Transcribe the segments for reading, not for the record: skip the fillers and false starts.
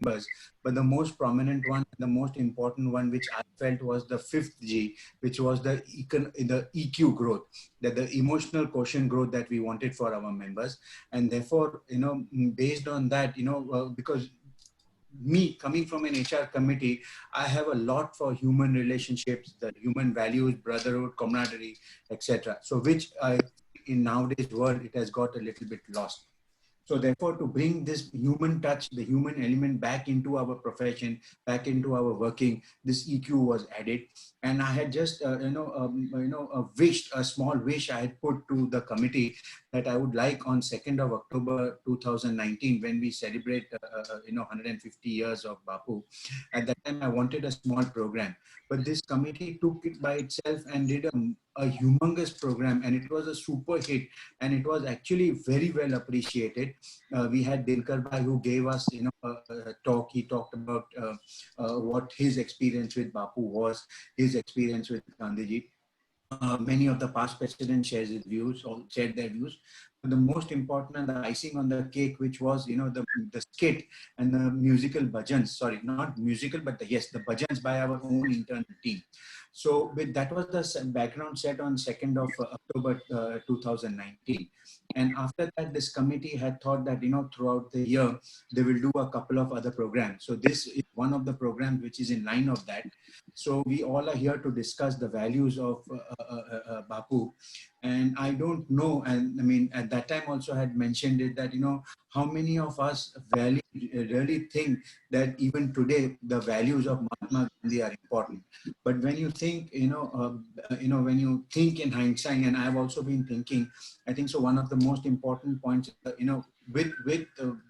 members, but the most prominent one, the most important one, which I felt was the fifth G, which was the EQ growth, that the emotional quotient growth that we wanted for our members. And therefore, based on that, because me coming from an HR committee, I have a lot for human relationships, the human values, brotherhood, camaraderie, etc. So which in nowadays world, it has got a little bit lost. So therefore, to bring this human touch, the human element back into our profession, back into our working, this EQ was added. And I had just, wished, a small wish I had put to the committee that I would like on 2nd of October 2019, when we celebrate, 150 years of Bapu. At that time, I wanted a small program, but this committee took it by itself and did a humongous program, and it was a super hit, and it was actually very well appreciated. We had Dinkar Bhai, who gave us, a talk. He talked about what his experience with Bapu was, his experience with Gandhiji. Many of the past presidents shared their views. But the most important and the icing on the cake, which was, the skit and the musical bhajans, sorry, not musical, but yes, the bhajans by our own internal team. So with that was the background set on 2nd of October 2019. And after that, this committee had thought that, throughout the year, they will do a couple of other programs. So this is one of the programs which is in line of that. So we all are here to discuss the values of Bapu. And I don't know, and I mean, at that time also had mentioned it, that, how many of us really think that even today, the values of Mahatma Gandhi are important. But when you think, when you think in hindsight, and I've also been thinking, I think so one of the most important points, with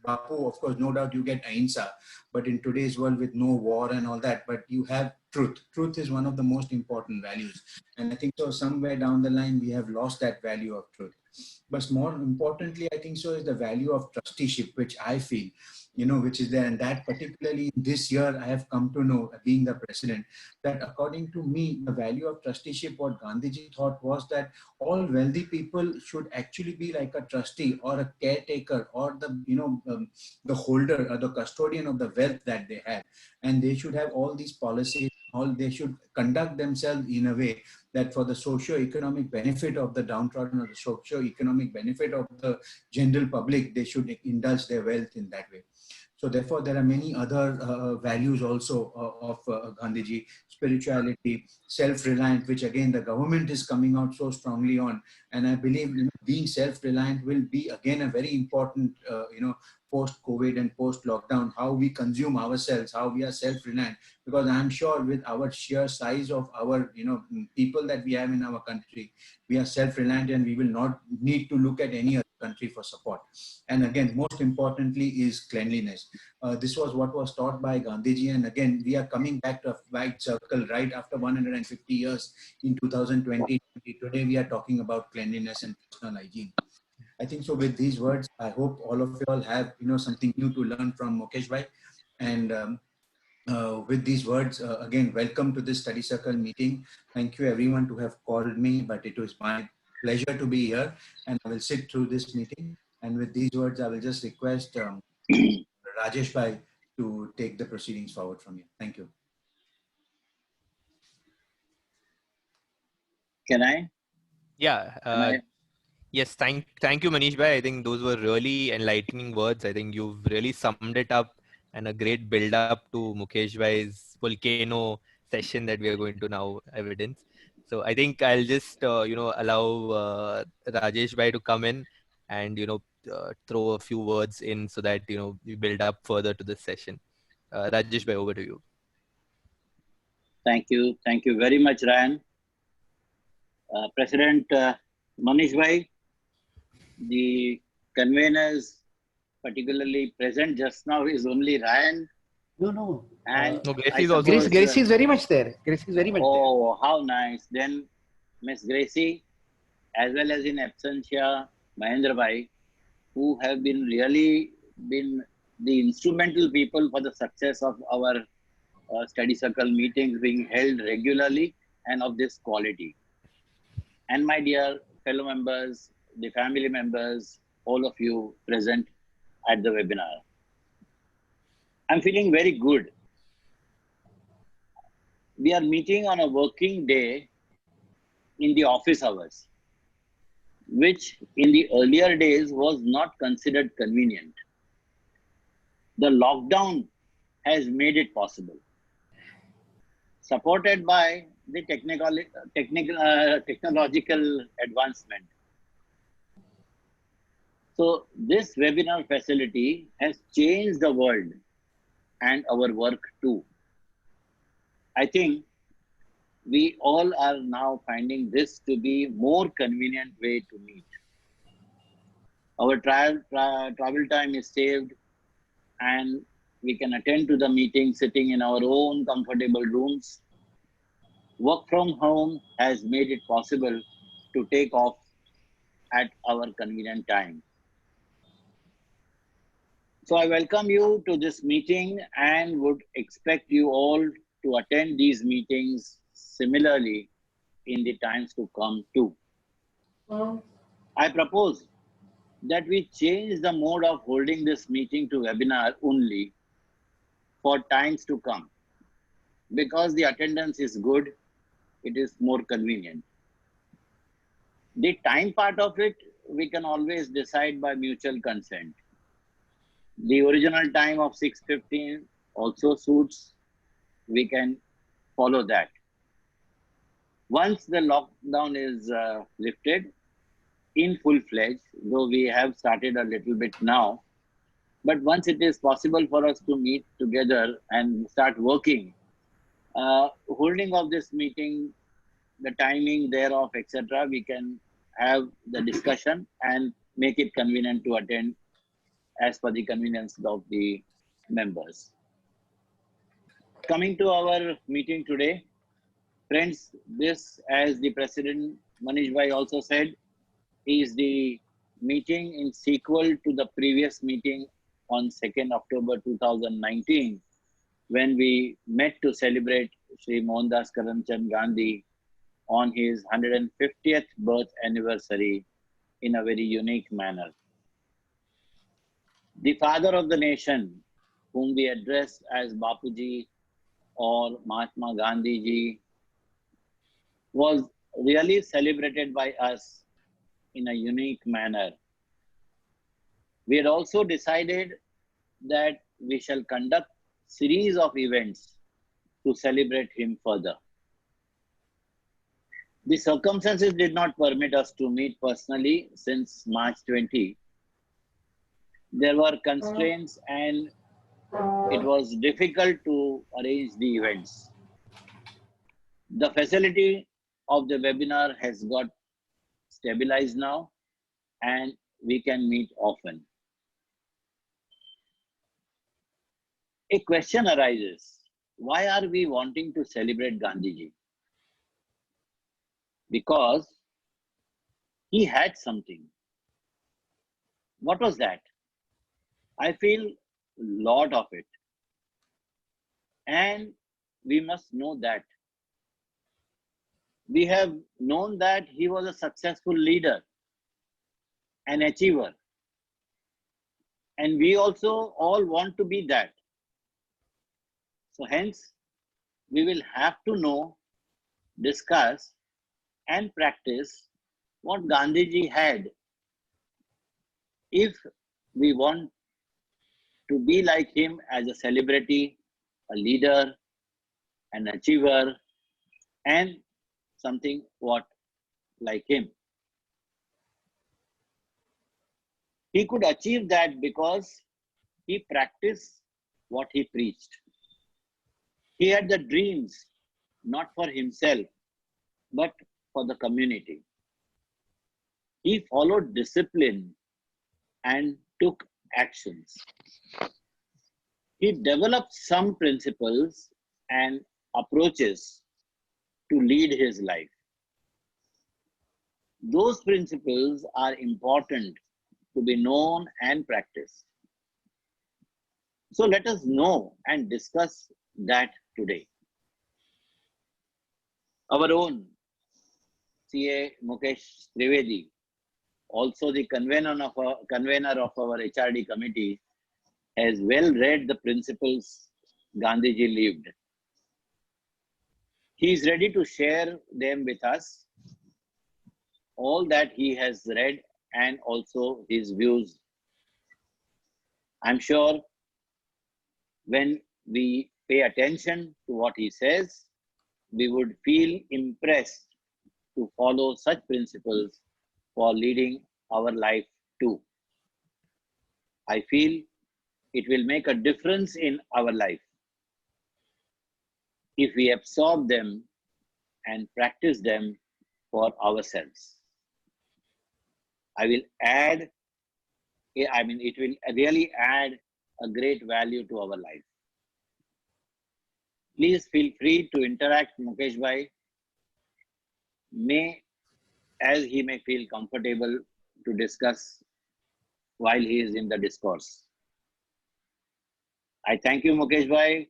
Bapu, of course, no doubt you get ahimsa, but in today's world with no war and all that, but you have truth. Truth is one of the most important values. And I think so somewhere down the line, we have lost that value of truth. But more importantly, I think so is the value of trusteeship, which I feel, which is there. And that particularly this year, I have come to know, being the president, that according to me, the value of trusteeship, what Gandhiji thought was that all wealthy people should actually be like a trustee or a caretaker, or the holder or the custodian of the wealth that they have. And they should have all these policies, they should conduct themselves in a way that for the socio-economic benefit of the downtrodden, or the socio-economic benefit of the general public, they should indulge their wealth in that way. So therefore, there are many other values also of Gandhiji: spirituality, self-reliant, which again the government is coming out so strongly on. And I believe, being self-reliant will be again a very important, post-COVID and post-lockdown, how we consume ourselves, how we are self-reliant. Because I'm sure with our sheer size of our, people that we have in our country, we are self-reliant, and we will not need to look at any other country for support. And again, most importantly is cleanliness. This was what was taught by Gandhiji. And again, we are coming back to a right circle right after 150 years in 2020. Today, we are talking about cleanliness and personal hygiene. I think so with these words, I hope all of you all have, something new to learn from Mukesh Bhai. And with these words, again, welcome to this study circle meeting. Thank you everyone to have called me, but it was my pleasure to be here, and I will sit through this meeting. And with these words, I will just request Rajesh Bhai to take the proceedings forward from here. Thank you. Can I? Yeah. Yes, thank you, Manish Bhai. I think those were really enlightening words. I think you've really summed it up, and a great build up to Mukesh Bhai's volcano session that we are going to now evidence. So I think I'll just allow Rajesh Bhai to come in and throw a few words in so that we build up further to this session. Rajesh Bhai, over to you. Thank you very much, Ryan. President Manish Bhai, the conveners particularly present just now is only Ryan. No. And no, Gracie is also Gracie is very much there. Gracie is very much there. Oh, how nice. Then Miss Gracie, as well as in absentia, Mahendra Bhai, who have been the instrumental people for the success of our study circle meetings being held regularly and of this quality. And my dear fellow members, the family members, all of you present at the webinar. I'm feeling very good. We are meeting on a working day in the office hours, which in the earlier days was not considered convenient. The lockdown has made it possible, supported by the technological advancement. So this webinar facility has changed the world and our work too. I think we all are now finding this to be more convenient way to meet. Our travel time is saved and we can attend to the meeting sitting in our own comfortable rooms. Work from home has made it possible to take off at our convenient time. So I welcome you to this meeting and would expect you all to attend these meetings similarly in the times to come too. I propose that we change the mode of holding this meeting to webinar only for times to come. Because the attendance is good, it is more convenient. The time part of it, we can always decide by mutual consent. The original time of 6:15 also suits. We can follow that. Once the lockdown is lifted in full-fledged, though we have started a little bit now, but once it is possible for us to meet together and start working, holding of this meeting, the timing thereof, etc., we can have the discussion and make it convenient to attend as per the convenience of the members. Coming to our meeting today, friends, this, as the President Manish Bhai also said, is the meeting in sequel to the previous meeting on 2nd October 2019, when we met to celebrate Sri Mohandas Karamchand Gandhi on his 150th birth anniversary in a very unique manner. The father of the nation, whom we address as Bapuji or Mahatma Gandhi ji, was really celebrated by us in a unique manner. We had also decided that we shall conduct series of events to celebrate him further. The circumstances did not permit us to meet personally since March 20. There were constraints and it was difficult to arrange the events. The facility of the webinar has got stabilized now and we can meet often. A question arises, why are we wanting to celebrate Gandhiji? Because he had something. What was that? I feel a lot of it. And we must know that. We have known that he was a successful leader, an achiever. And we also all want to be that. So hence, we will have to know, discuss, and practice what Gandhiji had if we want to be like him as a celebrity, a leader, an achiever, and something what like him. He could achieve that because he practiced what he preached. He had the dreams, not for himself, but for the community. He followed discipline and took actions. He developed some principles and approaches to lead his life. Those principles are important to be known and practiced. So let us know and discuss that today. Our own CA Mukesh Trivedi, also the convener of our HRD committee, has well read the principles Gandhiji lived. He is ready to share them with us, all that he has read and also his views. I'm sure when we pay attention to what he says, we would feel impressed to follow such principles for leading our life too. I feel it will make a difference in our life if we absorb them and practice them for ourselves. It will really add a great value to our life. Please feel free to interact, Mukesh Bhai, as he may feel comfortable to discuss while he is in the discourse. I thank you, Mukesh Bhai,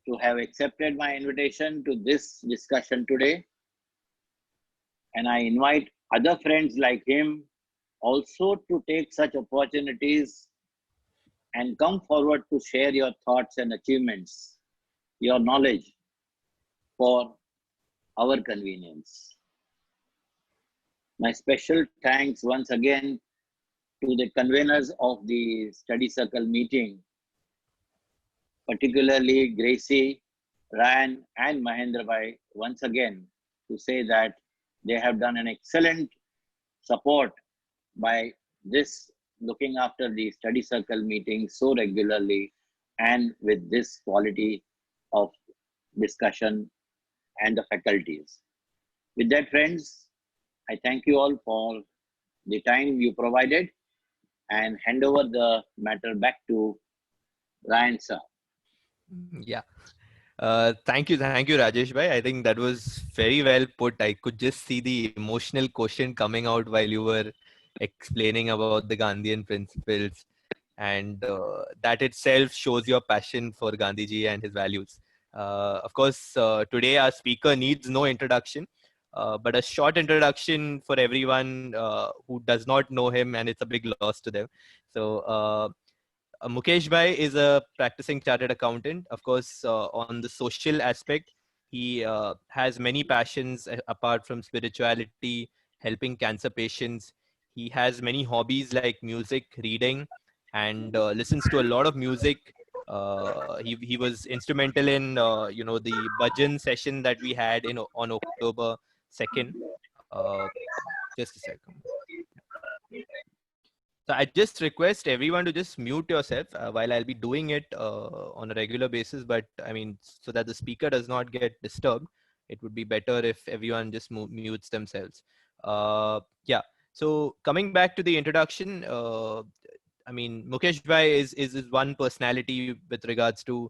to have accepted my invitation to this discussion today. And I invite other friends like him also to take such opportunities and come forward to share your thoughts and achievements, your knowledge for our convenience. My special thanks once again to the conveners of the study circle meeting, particularly Gracie, Ryan, and Mahendra Bhai, once again to say that they have done an excellent support by this looking after the study circle meeting so regularly and with this quality of discussion and the faculties. With that, friends, I thank you all for the time you provided and hand over the matter back to Ryan sir. Yeah. Thank you, Rajesh bhai. I think that was very well put. I could just see the emotional quotient coming out while you were explaining about the Gandhian principles, and that itself shows your passion for Gandhiji and his values. Of course, today our speaker needs no introduction, but a short introduction for everyone who does not know him, and it's a big loss to them. So. Mukesh Bhai is a practicing chartered accountant. Of course, on the social aspect, he has many passions apart from spirituality, helping cancer patients. He has many hobbies like music, reading, and listens to a lot of music. He was instrumental in the bhajan session that we had on October 2nd. Just a second. So I just request everyone to just mute yourself while I'll be doing it on a regular basis. But I mean, so that the speaker does not get disturbed, it would be better if everyone just mutes themselves. Yeah. So coming back to the introduction, I mean, Mukesh Bhai is one personality with regards to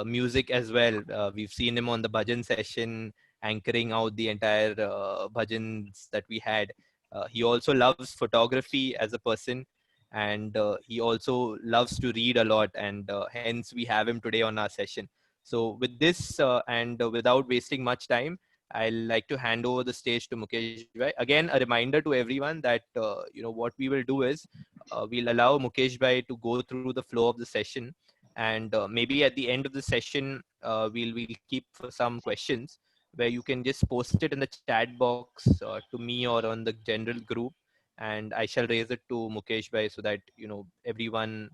music as well. We've seen him on the bhajan session, anchoring out the entire bhajans that we had. He also loves photography as a person, and he also loves to read a lot, and hence we have him today on our session. So with this and without wasting much time, I'd like to hand over the stage to Mukesh Bhai. Again, a reminder to everyone that what we will do is we'll allow Mukesh Bhai to go through the flow of the session, and maybe at the end of the session we'll keep for some questions where you can just post it in the chat box to me or on the general group, and I shall raise it to Mukesh Bhai so that everyone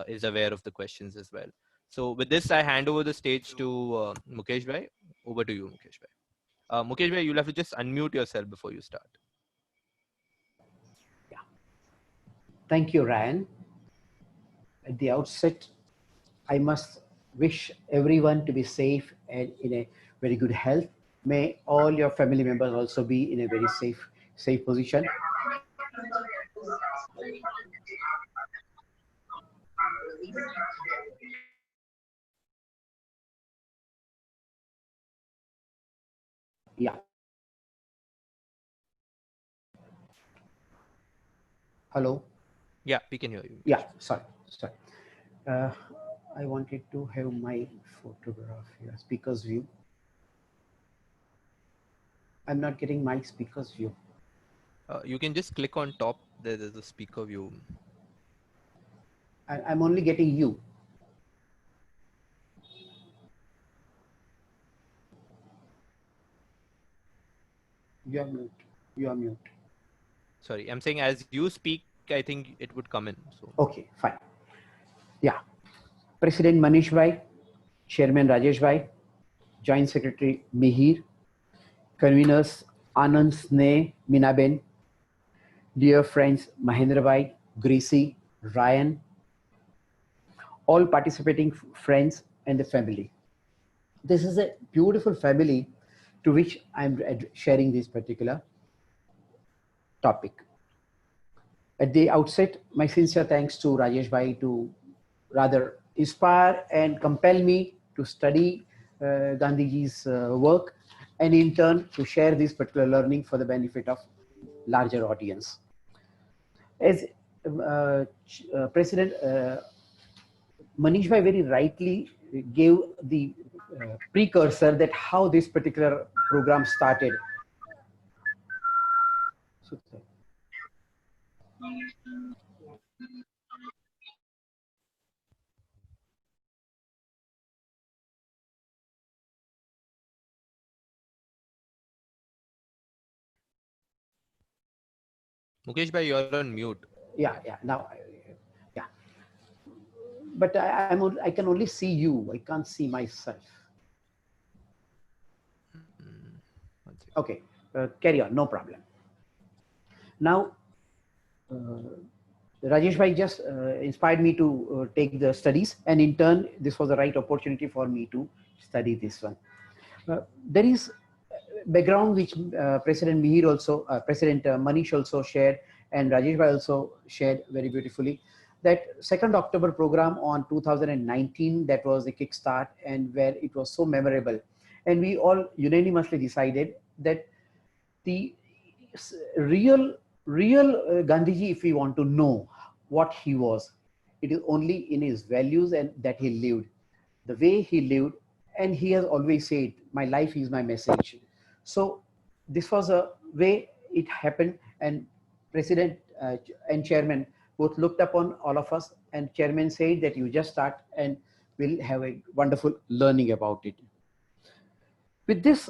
is aware of the questions as well. So with this, I hand over the stage to Mukesh Bhai. Over to you, Mukesh Bhai. Mukesh Bhai, you'll have to just unmute yourself before you start. Yeah. Thank you, Ryan. At the outset, I must wish everyone to be safe and in a very good health. May all your family members also be in a very safe position. Yeah. Hello. Yeah, we can hear you. Yeah. Sorry. I wanted to have my photograph here, speaker's view. I'm not getting my speaker's view. You can just click on top. There's a speaker view. I'm only getting you. You are mute. You are mute. Sorry, I'm saying as you speak, I think it would come in. So Okay, fine. Yeah. President Manish Bhai, Chairman Rajesh Bhai, Joint Secretary Mihir, conveners Anand Sneh Minaben, dear friends Mahendra Bhai, Gracie, Ryan, all participating friends and the family. This is a beautiful family to which I'm sharing this particular topic. At the outset, my sincere thanks to Rajesh Bhai to rather inspire and compel me to study Gandhiji's work, and in turn to share this particular learning for the benefit of larger audience. As President Manish Bhai very rightly gave the precursor that how this particular program started. Mukesh bhai, you're on mute. Yeah, now, yeah. But I can only see you. I can't see myself. Okay, carry on, no problem. Now, Rajesh Bhai just inspired me to take the studies, and in turn, this was the right opportunity for me to study this one. There is background which President Mihir also, President Manish also shared, and Rajesh Bhai also shared very beautifully. That 2nd October program on 2019, that was the kickstart, and where it was so memorable. And we all unanimously decided that the real Gandhiji, if we want to know what he was, it is only in his values and that he lived, the way he lived. And he has always said, my life is my message. So this was a way it happened, and President and Chairman both looked upon all of us, and Chairman said that you just start and we'll have a wonderful learning about it. With this,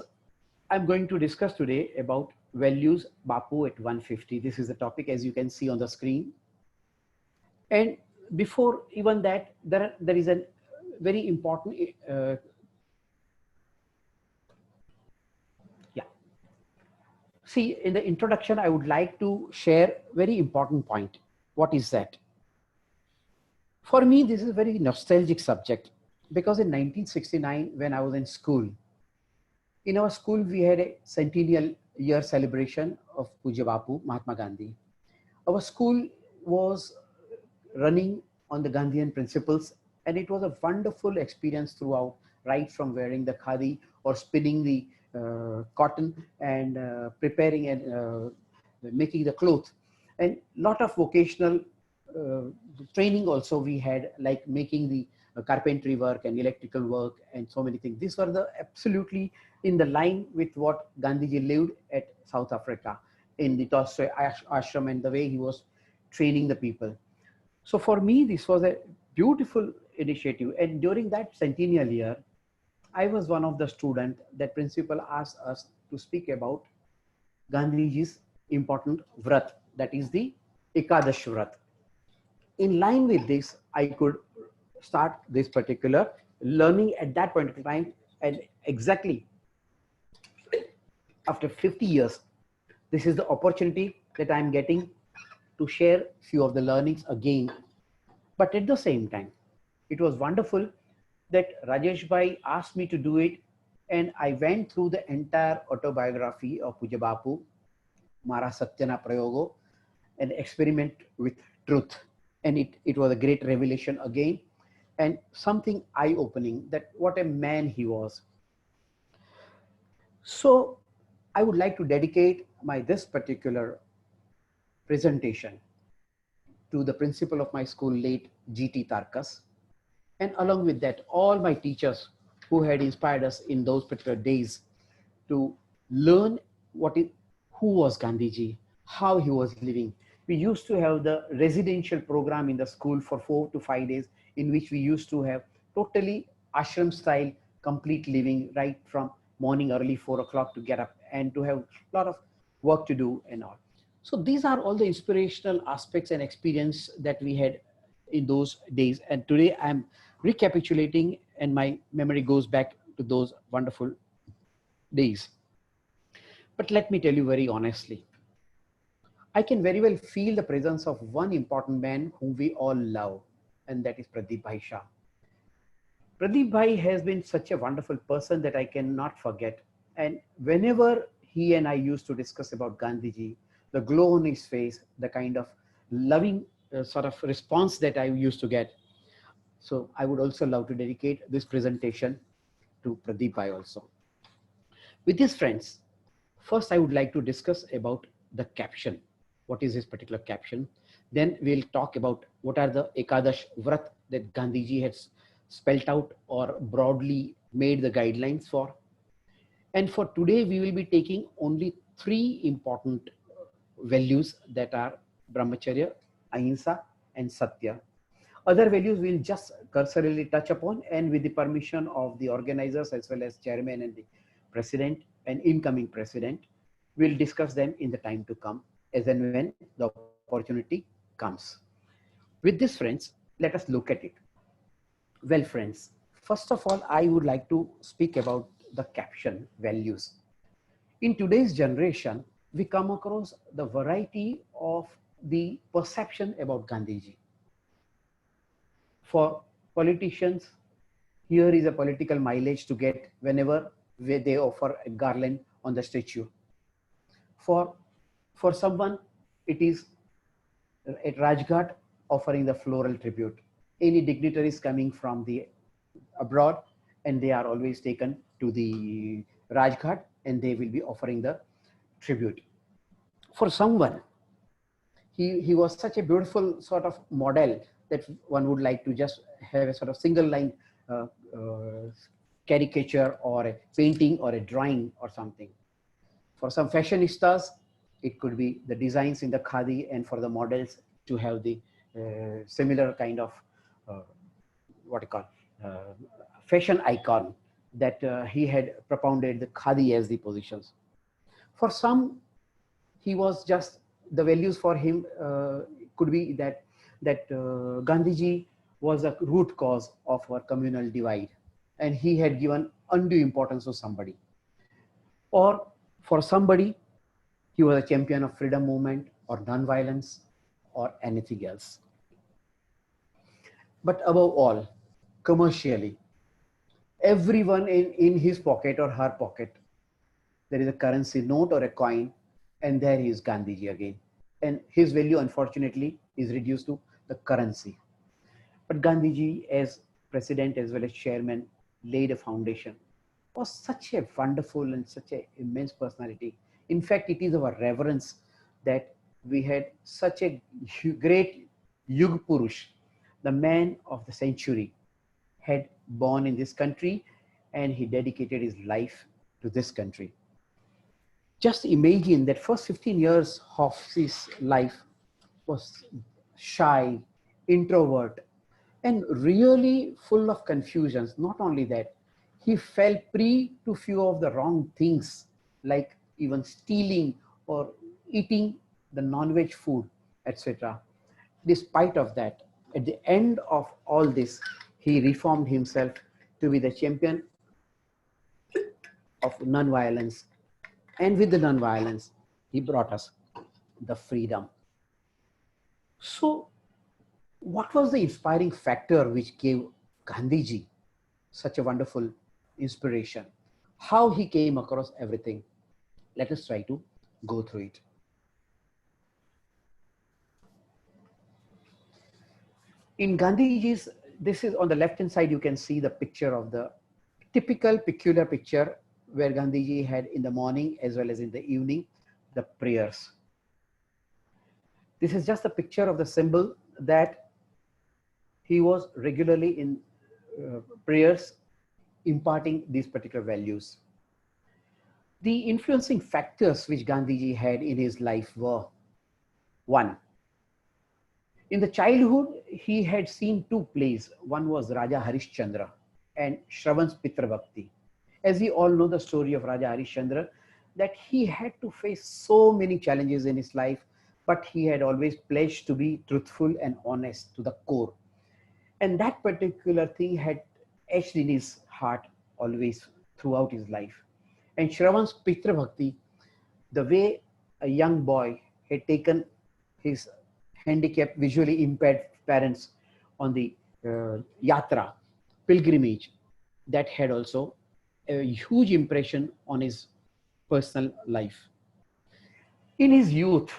I'm going to discuss today about values Bapu at 150. This is the topic, as you can see on the screen. And before even that, there is a very important see, in the introduction, I would like to share very important point. What is that? For me, this is a very nostalgic subject, because in 1969, when I was in school, in our school, we had a centennial year celebration of Puja Bapu, Mahatma Gandhi. Our school was running on the Gandhian principles, and it was a wonderful experience throughout, right from wearing the khadi or spinning the cotton and preparing and making the cloth, and lot of vocational training also we had, like making the carpentry work and electrical work and so many things. These were the absolutely in the line with what Gandhiji lived at South Africa in the Tolstoy ashram, and the way he was training the people. So for me, this was a beautiful initiative. And during that centennial year, I was one of the students that principal asked us to speak about Gandhiji's important vrat, that is the Ekadash Vrat. In line with this, I could start this particular learning at that point of time, and exactly after 50 years, this is the opportunity that I'm getting to share few of the learnings again. But at the same time, it was wonderful that Rajesh Bhai asked me to do it, and I went through the entire autobiography of Puja Bapu, Mara Satyana Prayogo, an experiment with truth. And it was a great revelation again, and something eye-opening, that what a man he was. So I would like to dedicate this particular presentation to the principal of my school, late G.T. Tarkas, and along with that, all my teachers who had inspired us in those particular days to learn who was Gandhiji, how he was living, We used to have the residential program in the school for 4 to 5 days, in which we used to have totally ashram style, complete living, right from morning early 4 o'clock to get up and to have a lot of work to do and all. So these are all the inspirational aspects and experience that we had in those days. And today I'm recapitulating and my memory goes back to those wonderful days. But let me tell you very honestly, I can very well feel the presence of one important man whom we all love, and that is Pradeep Bhai Shah. Pradeep Bhai has been such a wonderful person that I cannot forget. And whenever he and I used to discuss about Gandhiji, the glow on his face, the kind of loving sort of response that I used to get. So I would also love to dedicate this presentation to Pradeep Bhai also. With his friends, first I would like to discuss about the caption. What is this particular caption? Then we'll talk about what are the Ekadash Vrat that Gandhiji has spelt out or broadly made the guidelines for. And for today, we will be taking only 3 important values that are Brahmacharya, Ahimsa, and Satya. Other values we'll just cursorily touch upon, and with the permission of the organizers as well as chairman and the president and incoming president, we'll discuss them in the time to come as and when the opportunity comes. With this, friends, let us look at it. Well, friends, first of all, I would like to speak about the caption values. In today's generation, we come across the variety of the perception about Gandhiji. For politicians, here is a political mileage to get whenever they offer a garland on the statue. For someone, it is at Rajghat offering the floral tribute. Any dignitaries coming from the abroad, and they are always taken to the Rajghat and they will be offering the tribute. For someone, he was such a beautiful sort of model that one would like to just have a sort of single line caricature or a painting or a drawing or something. For some fashionistas, it could be the designs in the khadi, and for the models to have the similar kind of what you call fashion icon that he had propounded the khadi as the positions. For some, he was just the values for him could be that Gandhiji was a root cause of our communal divide, and he had given undue importance to somebody. Or for somebody, he was a champion of freedom movement or non-violence or anything else. But above all, commercially, everyone in his pocket or her pocket, there is a currency note or a coin, and there is Gandhiji again. And his value, unfortunately, is reduced to the currency. But Gandhiji, as president as well as chairman, laid a foundation. Was such a wonderful and such an immense personality. In fact, it is our reverence that we had such a great Yug Purush, the man of the century, had born in this country, and he dedicated his life to this country. Just imagine that first 15 years of his life was shy, introvert, and really full of confusions. Not only that, he fell prey to few of the wrong things, like even stealing or eating the non-veg food, etc. Despite of that, at the end of all this, he reformed himself to be the champion of non-violence. And with the non-violence, he brought us the freedom. So what was the inspiring factor which gave Gandhiji such a wonderful inspiration? How he came across everything? Let us try to go through it. In Gandhiji's, this is on the left-hand side, you can see the picture of the typical peculiar picture where Gandhiji had in the morning as well as in the evening, the prayers. This is just a picture of the symbol that he was regularly in prayers imparting these particular values. The influencing factors which Gandhiji had in his life were: 1, In the childhood, he had seen two plays. One was Raja Harishchandra and Shravan's Pitra Bhakti. As we all know the story of Raja Harishchandra, that he had to face so many challenges in his life, but he had always pledged to be truthful and honest to the core. And that particular thing had etched in his heart always throughout his life. And Shravan's Pitra Bhakti, the way a young boy had taken his handicapped, visually impaired parents on the yatra, pilgrimage, that had also a huge impression on his personal life. In his youth,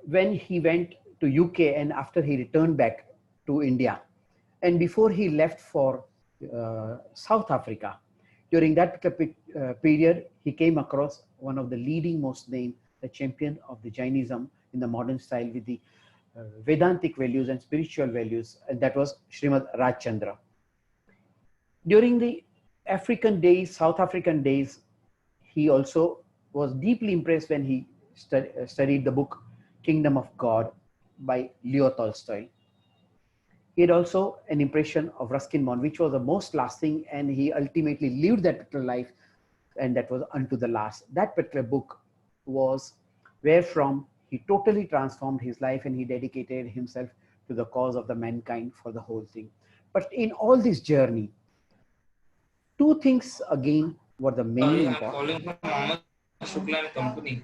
when he went to UK and after he returned back to India, and before he left for South Africa, during that period, he came across one of the leading most named, the champion of the Jainism in the modern style with the Vedantic values and spiritual values, and that was Srimad Rajchandra. During the African days, South African days, he also was deeply impressed when he studied the book Kingdom of God by Leo Tolstoy. He had also an impression of Ruskin Bond, which was the most lasting, and he ultimately lived that particular life, and that was unto the last. That particular book was wherefrom he totally transformed his life and he dedicated himself to the cause of the mankind for the whole thing. But in all this journey, two things again were the main Sorry, I'm important. calling from Mohammed Shukla and Company.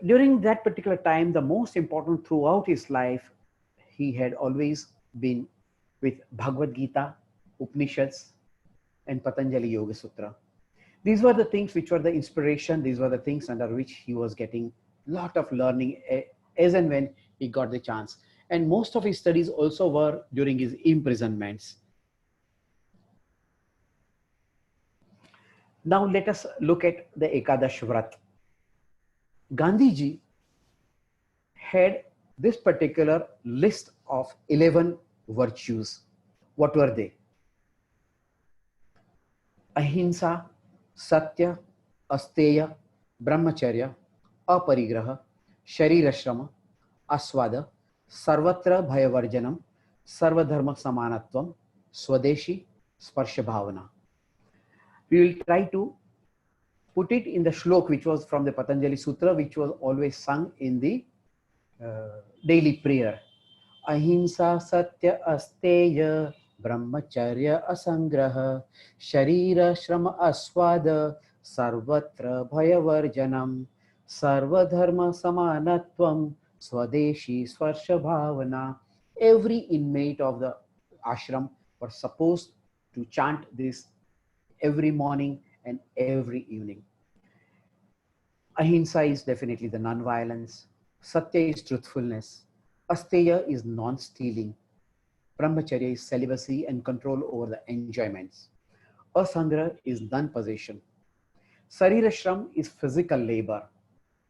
During that particular time, the most important throughout his life, he had always been with Bhagavad Gita, Upanishads, and Patanjali Yoga Sutra. These were the things which were the inspiration. These were the things under which he was getting a lot of learning as and when he got the chance. And most of his studies also were during his imprisonments. Now let us look at the Ekadash Vrat. Gandhiji had this particular list of 11 virtues. What were they? Ahimsa, Satya, Asteya, Brahmacharya, Aparigraha, Sharirashrama, Aswada, Sarvatra Bhayavarjanam, Sarvadharma Samanatvam, Swadeshi, Sparsha Bhavana. We will try to put it in the shlok, which was from the Patanjali Sutra, which was always sung in the daily prayer. Ahimsa, Satya, Asteya, Brahmacharya, Asangraha, Sharira, Shrama, Aswada, Sarvatra, Bhayavarjanam, Sarvadharma, Samanatvam, Swadeshi, Swarsha Bhavana. Every inmate of the ashram was supposed to chant this every morning and every evening. Ahimsa is definitely the non-violence. Satya is truthfulness. Asteya is non-stealing. Brahmacharya is celibacy and control over the enjoyments. Asangra is non-possession. Sarirashram is physical labor.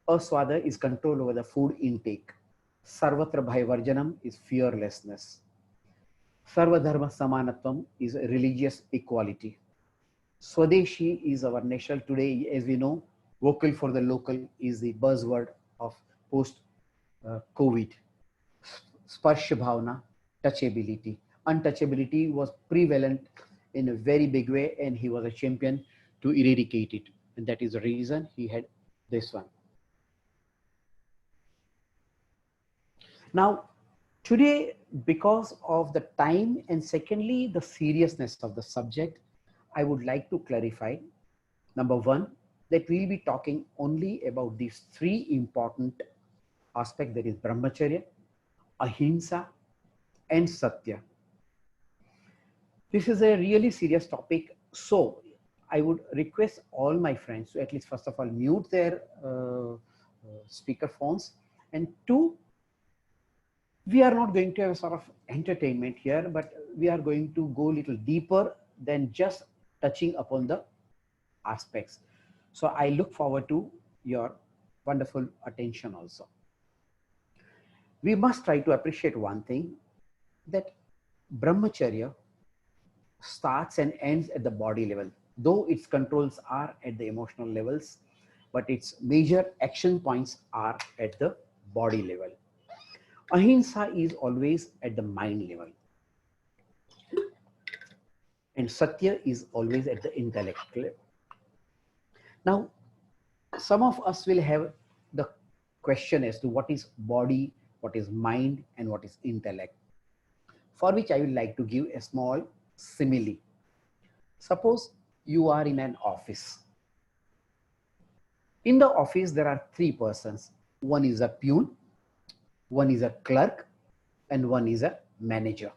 Aswada is control over the food intake. Sarvatra Bhayavarjanam is fearlessness. Sarvadharma Samanatvam is religious equality. Swadeshi is our national today, as we know. Vocal for the local is the buzzword of post-COVID. Sparsha Bhavana, touchability. Untouchability was prevalent in a very big way, and he was a champion to eradicate it. And that is the reason he had this one. Now, today, because of the time and secondly, the seriousness of the subject, I would like to clarify, number one, that we'll be talking only about these three important aspects, that is Brahmacharya, Ahimsa, and Satya. This is a really serious topic. So I would request all my friends to at least first of all mute their speaker phones, and two, we are not going to have a sort of entertainment here, but we are going to go a little deeper than just touching upon the aspects. So I look forward to your wonderful attention also. We must try to appreciate one thing, that Brahmacharya starts and ends at the body level, though its controls are at the emotional levels, but its major action points are at the body level. Ahimsa is always at the mind level, and Satya is always at the intellect level. Now, some of us will have the question as to what is body, what is mind, and what is intellect, for which I would like to give a small simile. Suppose you are in an office. In the office, there are three persons. One is a peon, one is a clerk, and one is a manager.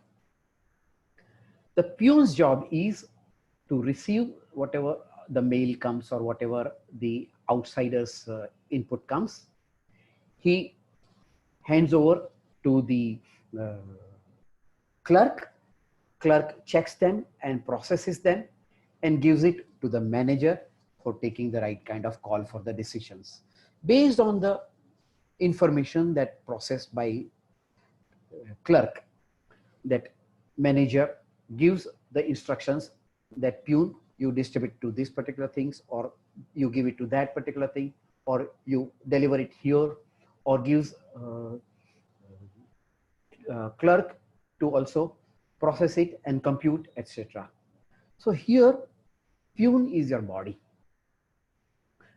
The peon's job is to receive whatever the mail comes or whatever the outsider's input comes. He hands over to the clerk. Clerk checks them and processes them and gives it to the manager for taking the right kind of call for the decisions. Based on the information that processed by clerk, that manager gives the instructions that peon, you distribute to these particular things, or you give it to that particular thing, or you deliver it here, or gives clerk to also process it and compute, etc. So here, peon is your body.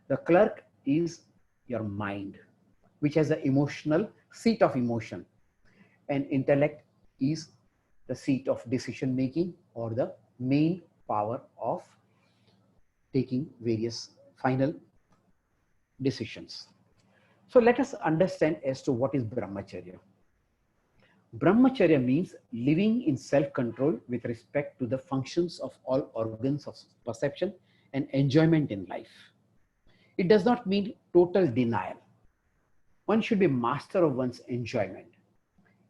The clerk is your mind, which has an emotional seat of emotion, and intellect is the seat of decision making or the main power of taking various final decisions. So let us understand as to what is brahmacharya. Brahmacharya means living in self-control with respect to the functions of all organs of perception and enjoyment in life. It does not mean total denial. One should be master of one's enjoyment.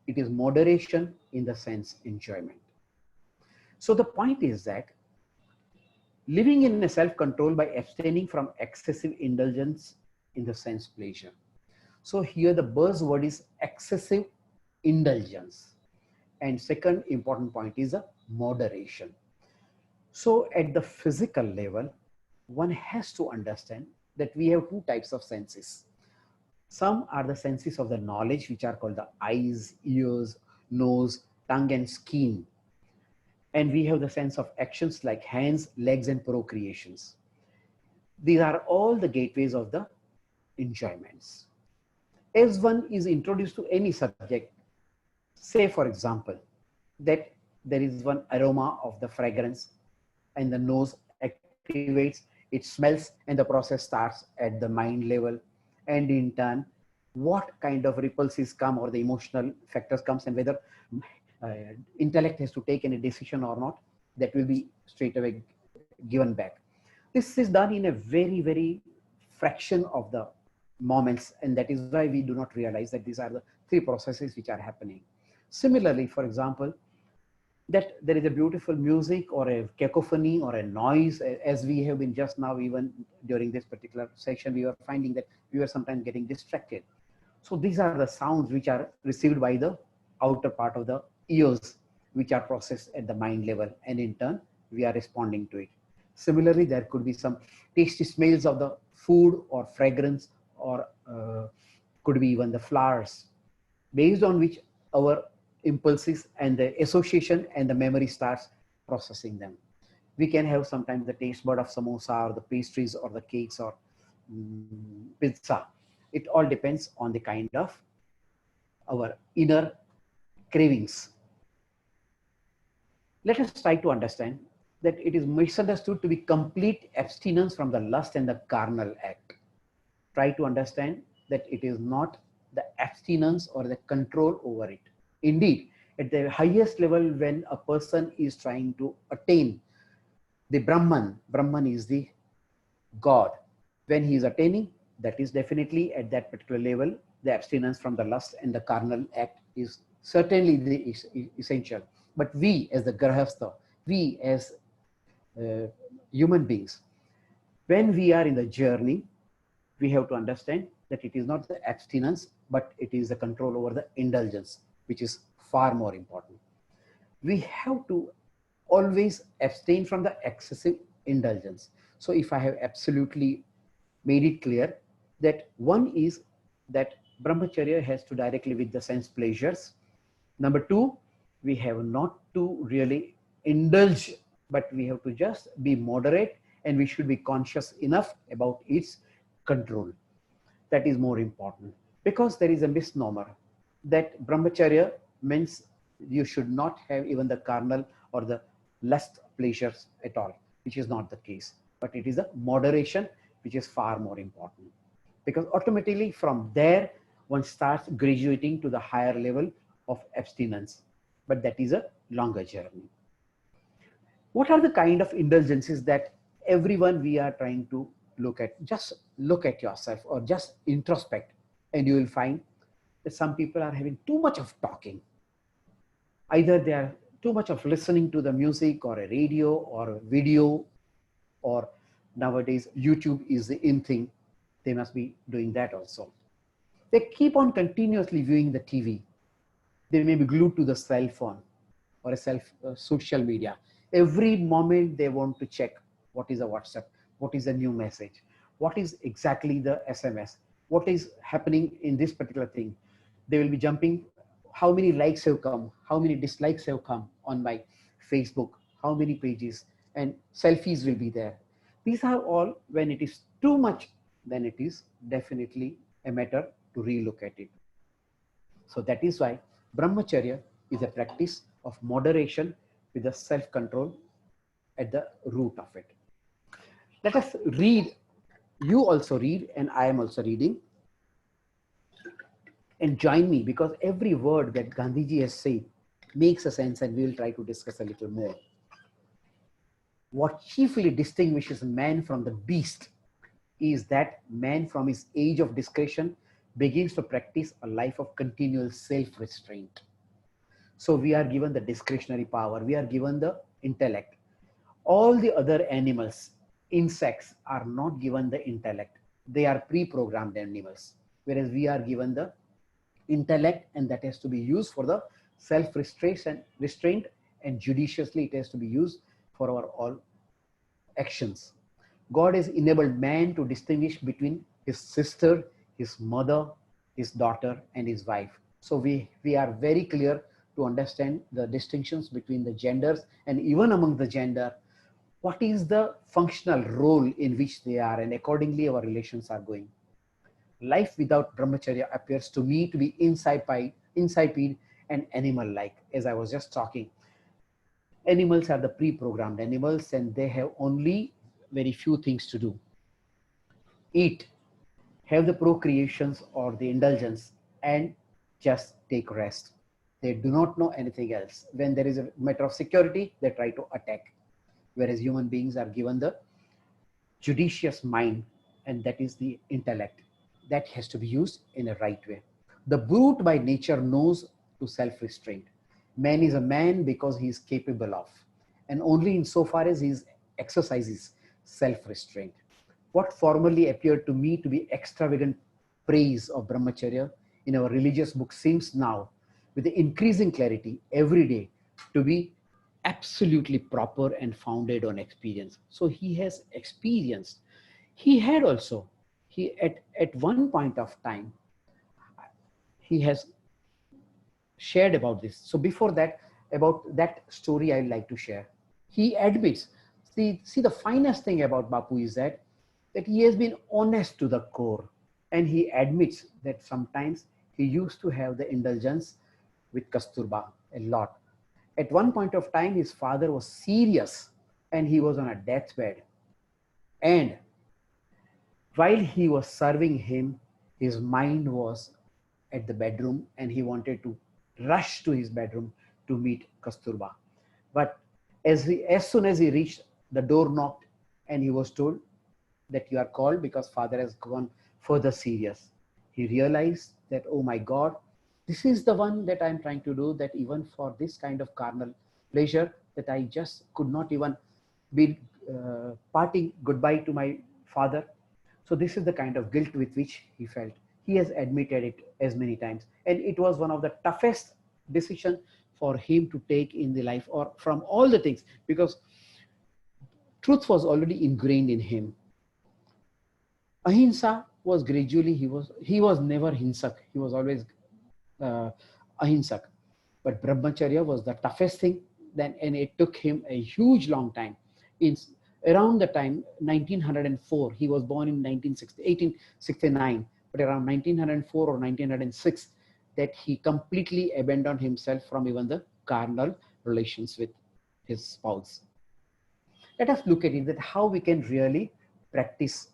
It is moderation in the sense enjoyment. So the point is that living in a self-control by abstaining from excessive indulgence in the sense pleasure. So here the buzzword is excessive indulgence. And second important point is a moderation. So at the physical level, one has to understand that we have two types of senses. Some are the senses of the knowledge, which are called the eyes, ears, nose, tongue, and skin. And we have the sense of actions like hands, legs, and procreations. These are all the gateways of the enjoyments. As one is introduced to any subject, say for example, that there is one aroma of the fragrance and the nose activates, it smells, and the process starts at the mind level. And in turn, what kind of repulses come or the emotional factors comes, and whether intellect has to take any decision or not, that will be straight away given back. This is done in a very, very fraction of the moments, and that is why we do not realize that these are the three processes which are happening. Similarly, for example, that there is a beautiful music or a cacophony or a noise, as we have been just now, even during this particular section, we were finding that we were sometimes getting distracted. So these are the sounds which are received by the outer part of the ears, which are processed at the mind level, and in turn, we are responding to it. Similarly, there could be some tasty smells of the food or fragrance, or could be even the flowers, based on which our impulses and the association and the memory starts processing them. We can have sometimes the taste bud of samosa or the pastries or the cakes or pizza. It all depends on the kind of our inner cravings. Let us try to understand that it is misunderstood to be complete abstinence from the lust and the carnal act. Try to understand that it is not the abstinence or the control over it. Indeed, at the highest level, when a person is trying to attain the Brahman, Brahman is the God. When he is attaining, that is definitely at that particular level, the abstinence from the lust and the carnal act is certainly the essential. But we as the Grahastha, we as human beings, when we are in the journey, we have to understand that it is not the abstinence, but it is the control over the indulgence, which is far more important. We have to always abstain from the excessive indulgence. So if I have absolutely made it clear that one is that brahmacharya has to directly with the sense pleasures. Number two, we have not to really indulge, but we have to just be moderate, and we should be conscious enough about its control. That is more important, because there is a misnomer that brahmacharya means you should not have even the carnal or the lust pleasures at all, which is not the case, but it is a moderation which is far more important, because automatically from there one starts graduating to the higher level of abstinence, but that is a longer journey. What are the kind of indulgences that everyone we are trying to look at? Just look at yourself or just introspect, and you will find that some people are having too much of talking. Either they are too much of listening to the music or a radio or a video, or nowadays YouTube is the in thing. They must be doing that also. They keep on continuously viewing the TV. They may be glued to the cell phone or a social media. Every moment they want to check what is a WhatsApp, what is a new message, what is exactly the SMS, what is happening in this particular thing. They will be jumping, how many likes have come, how many dislikes have come on my Facebook, how many pages, and selfies will be there. These are all, when it is too much, then it is definitely a matter to relook at it. So that is why brahmacharya is a practice of moderation with the self-control at the root of it. Let us read. You also read, and I am also reading. And join me, because every word that Gandhiji has said makes a sense, and we will try to discuss a little more. What chiefly distinguishes man from the beast is that man from his age of discretion begins to practice a life of continual self-restraint. So we are given the discretionary power, we are given the intellect. All the other animals, insects, are not given the intellect. They are pre-programmed animals, whereas we are given the intellect, and that has to be used for the self-restraint, and judiciously it has to be used for our all actions. God has enabled man to distinguish between his sister, his mother, his daughter, and his wife. So we are very clear to understand the distinctions between the genders, and even among the gender, what is the functional role in which they are, and accordingly our relations are going. Life without brahmacharya appears to me to be insipid and animal-like. As I was just talking, animals are the pre-programmed animals, and they have only very few things to do: eat, have the procreations or the indulgence, and just take rest. They do not know anything else. When there is a matter of security, they try to attack, whereas human beings are given the judicious mind, and that is the intellect that has to be used in a right way. The brute by nature knows to self-restraint. Man is a man because he is capable of, and only insofar as he exercises self-restraint. What formerly appeared to me to be extravagant praise of brahmacharya in our religious books seems now, with the increasing clarity every day, to be absolutely proper and founded on experience. So he has experienced. He had also, at one point of time, he has shared about this. So before that, about that story I'd like to share. He admits, see the finest thing about Bapu is that he has been honest to the core, and he admits that sometimes he used to have the indulgence with Kasturba a lot. At one point of time, his father was serious and he was on a deathbed. And while he was serving him, his mind was at the bedroom, and he wanted to rush to his bedroom to meet Kasturba. But as soon as he reached, the door knocked, and he was told that you are called because father has gone further serious. He realized that, oh my God, this is the one that I'm trying to do, that even for this kind of carnal pleasure, that I just could not even be parting goodbye to my father. So this is the kind of guilt with which he felt. He has admitted it as many times. And it was one of the toughest decisions for him to take in the life, or from all the things, because truth was already ingrained in him. Ahimsa was gradually, he was never hinsak, he was always ahimsak. But brahmacharya was the toughest thing then, and it took him a huge long time. In around the time 1904, he was born in 1869, but around 1904 or 1906, that he completely abandoned himself from even the carnal relations with his spouse. Let us look at it, that how we can really practice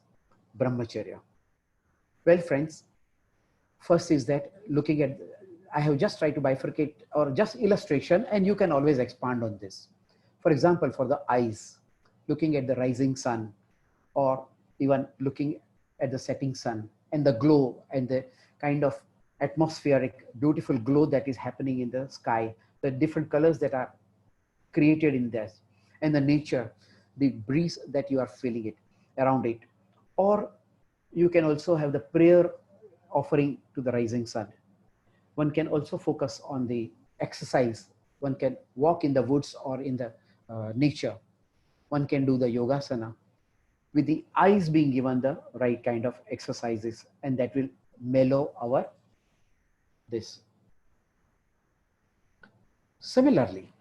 brahmacharya. Well, friends, first is that looking at, I have just tried to bifurcate or just illustration, and you can always expand on this. For example, for the eyes, looking at the rising sun, or even looking at the setting sun, and the glow and the kind of atmospheric, beautiful glow that is happening in the sky, the different colors that are created in this, and the nature, the breeze that you are feeling it around it. Or you can also have the prayer offering to the rising sun. One can also focus on the exercise. One can walk in the woods or in the nature. One can do the yogasana with the eyes being given the right kind of exercises, and that will mellow our this. Similarly,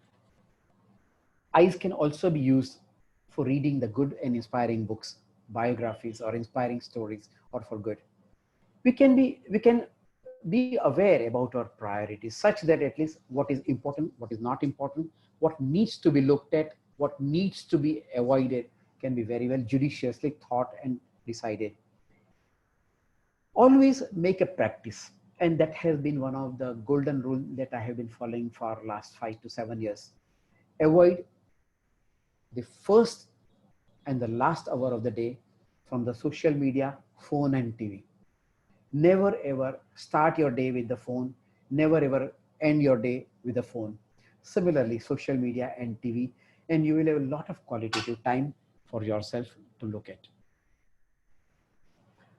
eyes can also be used for reading the good and inspiring books, biographies or inspiring stories, or for good. We can be aware about our priorities, such that at least what is important, what is not important, what needs to be looked at, what needs to be avoided, can be very well judiciously thought and decided. Always make a practice, and that has been one of the golden rule that I have been following for last 5 to 7 years. Avoid the first and the last hour of the day from the social media, phone and TV. Never ever start your day with the phone. Never ever end your day with the phone. Similarly, social media and TV, and you will have a lot of qualitative time for yourself to look at.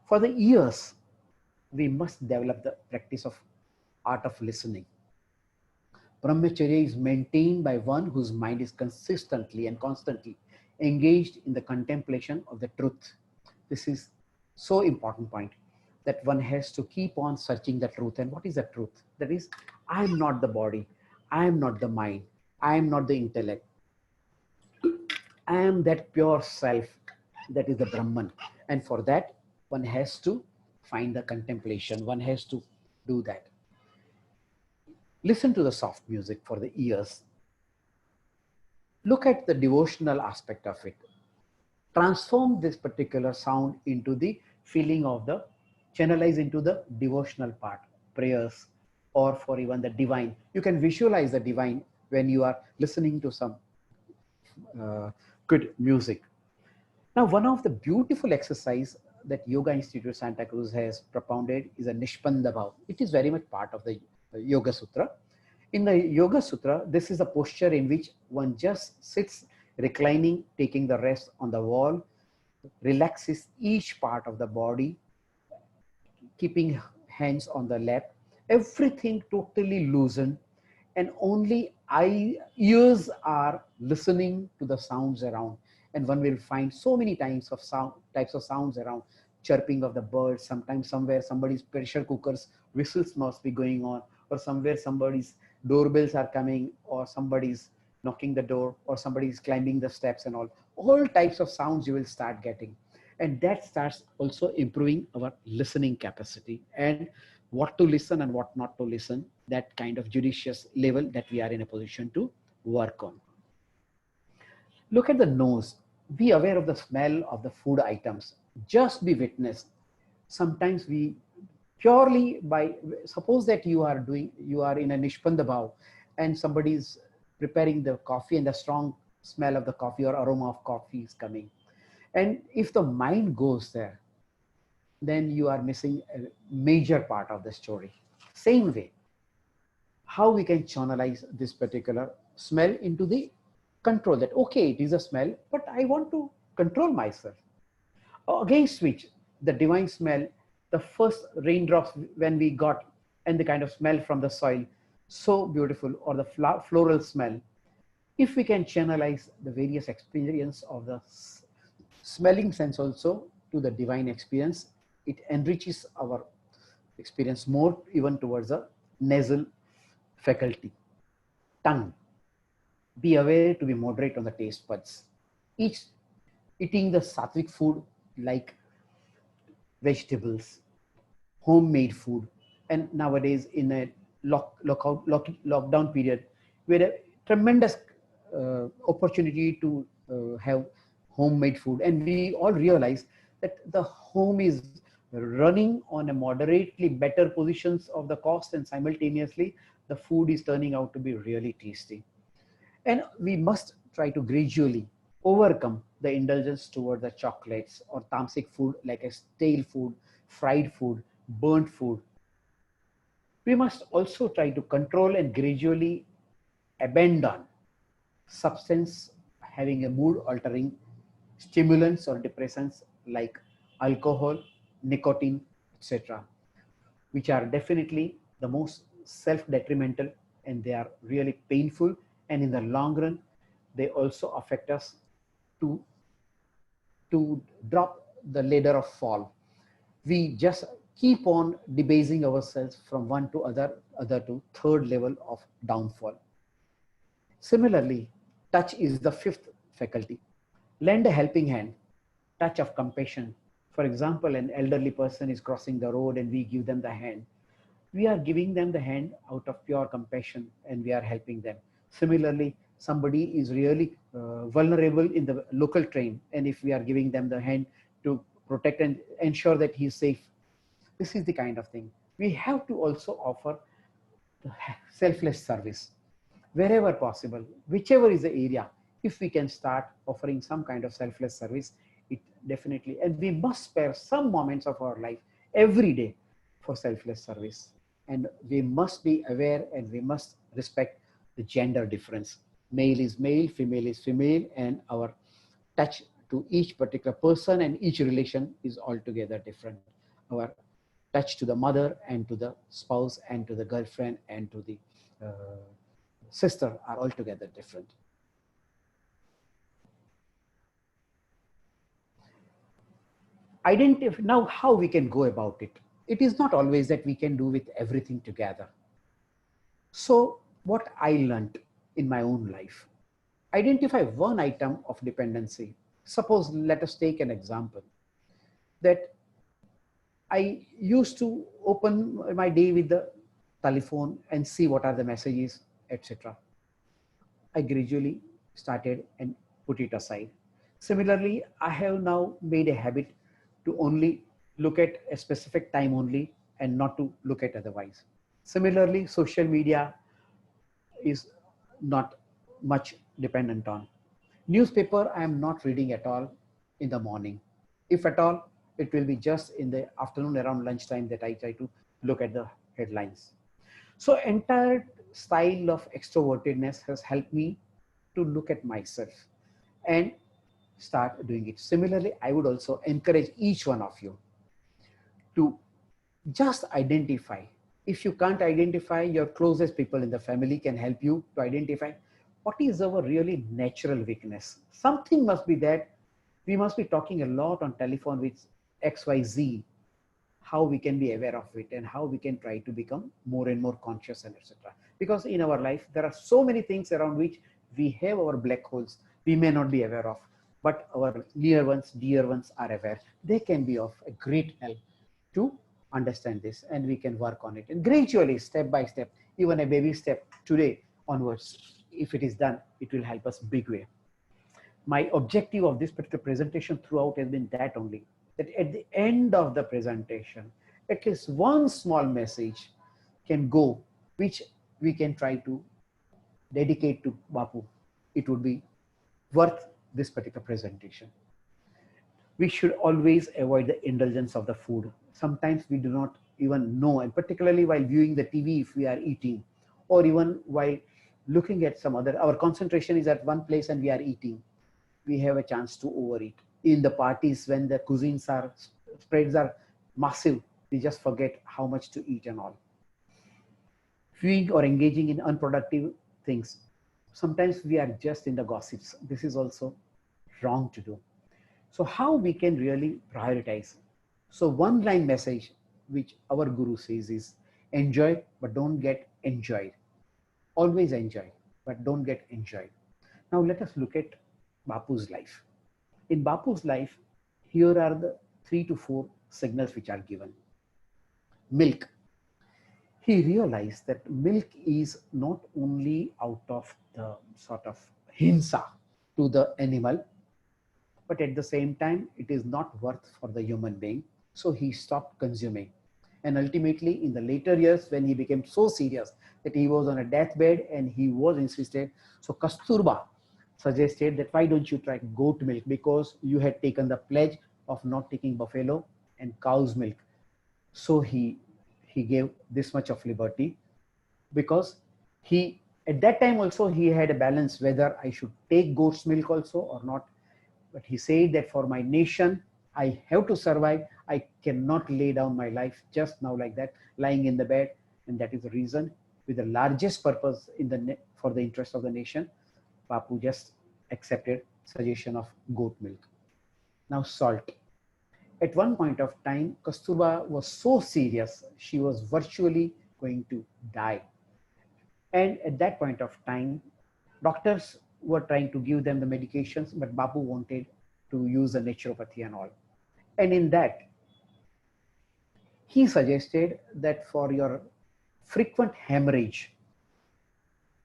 For the ears, we must develop the practice of art of listening. Brahmacharya is maintained by one whose mind is consistently and constantly engaged in the contemplation of the truth. This is so important point, that one has to keep on searching the truth. And what is the truth? That is, I am not the body, I am not the mind, I am not the intellect. I am that pure self, that is the Brahman. And for that, one has to find the contemplation, one has to do that. Listen to the soft music for the ears. Look at the devotional aspect of it. Transform this particular sound into the feeling of the, channelize into the devotional part, prayers, or for even the divine. You can visualize the divine when you are listening to some good music. Now, one of the beautiful exercise that Yoga Institute Santa Cruz has propounded is a Nishpanda Bhav. It is very much part of the Yoga Sutra. In the Yoga Sutra, this is a posture in which one just sits reclining, taking the rest on the wall, relaxes each part of the body, keeping hands on the lap, everything totally loosened, and only ears are listening to the sounds around. And one will find so many types of sounds around, chirping of the birds, sometimes somewhere somebody's pressure cookers whistles must be going on, or somewhere somebody's doorbells are coming, or somebody's knocking the door, or somebody's climbing the steps, and all types of sounds you will start getting. And that starts also improving our listening capacity, and what to listen and what not to listen, that kind of judicious level that we are in a position to work on. Look at the nose. Be aware of the smell of the food items. Just be witness. Sometimes we purely by, suppose that you are in a Nishpanda Bhav and somebody is preparing the coffee and the strong smell of the coffee or aroma of coffee is coming. And if the mind goes there, then you are missing a major part of the story. Same way, how we can channelize this particular smell into the control, that okay, it is a smell, but I want to control myself. Against which the divine smell, the first raindrops when we got, and the kind of smell from the soil, so beautiful, or the floral smell. If we can channelize the various experience of the smelling sense also to the divine experience, it enriches our experience more, even towards the nasal faculty. Tongue, be aware to be moderate on the taste buds. Each eating the sattvic food like vegetables, homemade food, and nowadays in a lockdown period, we had a tremendous opportunity to have homemade food, and we all realize that the home is running on a moderately better positions of the cost, and simultaneously the food is turning out to be really tasty. And we must try to gradually overcome the indulgence toward the chocolates or tamasic food like a stale food, fried food, burnt food. We must also try to control and gradually abandon substance having a mood altering stimulants or depressants like alcohol, nicotine, etc., which are definitely the most self-detrimental, and they are really painful, and in the long run they also affect us to drop the ladder of fall. We just keep on debasing ourselves from one to other to third level of downfall. Similarly, touch is the fifth faculty. Lend a helping hand, touch of compassion. For example, an elderly person is crossing the road and we give them the hand. We are giving them the hand out of pure compassion, and we are helping them. Similarly, somebody is really vulnerable in the local train, and if we are giving them the hand to protect and ensure that he is safe, this is the kind of thing. We have to also offer selfless service wherever possible, whichever is the area. If we can start offering some kind of selfless service, it definitely, and we must spare some moments of our life every day for selfless service. And we must be aware and we must respect the gender difference. Male is male, female is female, and our touch to each particular person and each relation is altogether different. Our touch to the mother and to the spouse and to the girlfriend and to the sister are altogether different. Identify now how we can go about it. It is not always that we can do with everything together. So what I learned in my own life, identify one item of dependency. Suppose, let us take an example that I used to open my day with the telephone and see what are the messages, etc. I gradually started and put it aside. Similarly, I have now made a habit to only look at a specific time only and not to look at otherwise. Similarly, social media is not much dependent on. Newspaper, I am not reading at all in the morning. If at all, it will be just in the afternoon around lunchtime that I try to look at the headlines. So entire style of extrovertedness has helped me to look at myself and start doing it. Similarly, I would also encourage each one of you to just identify. If you can't identify, your closest people in the family can help you to identify what is our really natural weakness. Something must be that we must be talking a lot on telephone with XYZ, how we can be aware of it and how we can try to become more and more conscious and etc. Because in our life, there are so many things around which we have our black holes we may not be aware of, but our near ones, dear ones are aware. They can be of a great help to understand this, and we can work on it. And gradually, step by step, even a baby step today onwards, if it is done, it will help us big way. My objective of this particular presentation throughout has been that only, that at the end of the presentation, at least one small message can go, which we can try to dedicate to Bapu. It would be worth this particular presentation. We should always avoid the indulgence of the food. Sometimes we do not even know, and particularly while viewing the TV, if we are eating, or even while looking at some other, our concentration is at one place and we are eating, we have a chance to overeat. In the parties, when the cuisines are, spreads are massive, we just forget how much to eat and all. viewing or engaging in unproductive things. Sometimes we are just in the gossips. This is also wrong to do. So how we can really prioritize? So one line message which our guru says is enjoy, but don't get enjoyed. Always enjoy, but don't get enjoyed. Now let us look at Bapu's life. In Bapu's life, here are the 3 to 4 signals which are given. Milk. He realized that milk is not only out of the sort of hinsa to the animal, but at the same time, it is not worth for the human being. So he stopped consuming. And ultimately, in the later years, when he became so serious that he was on a deathbed and he was insisted, so Kasturba suggested that why don't you try goat milk, because you had taken the pledge of not taking buffalo and cow's milk. So he gave this much of liberty, because he at that time also he had a balance whether I should take goat's milk also or not. But he said that for my nation, I have to survive. I cannot lay down my life just now like that, lying in the bed. And that is the reason, with the largest purpose in the for the interest of the nation, Bapu just accepted suggestion of goat milk. Now salt. At one point of time, Kasturba was so serious, she was virtually going to die. And at that point of time, doctors were trying to give them the medications, but Bapu wanted to use the naturopathy and all. And in that, he suggested that for your frequent hemorrhage,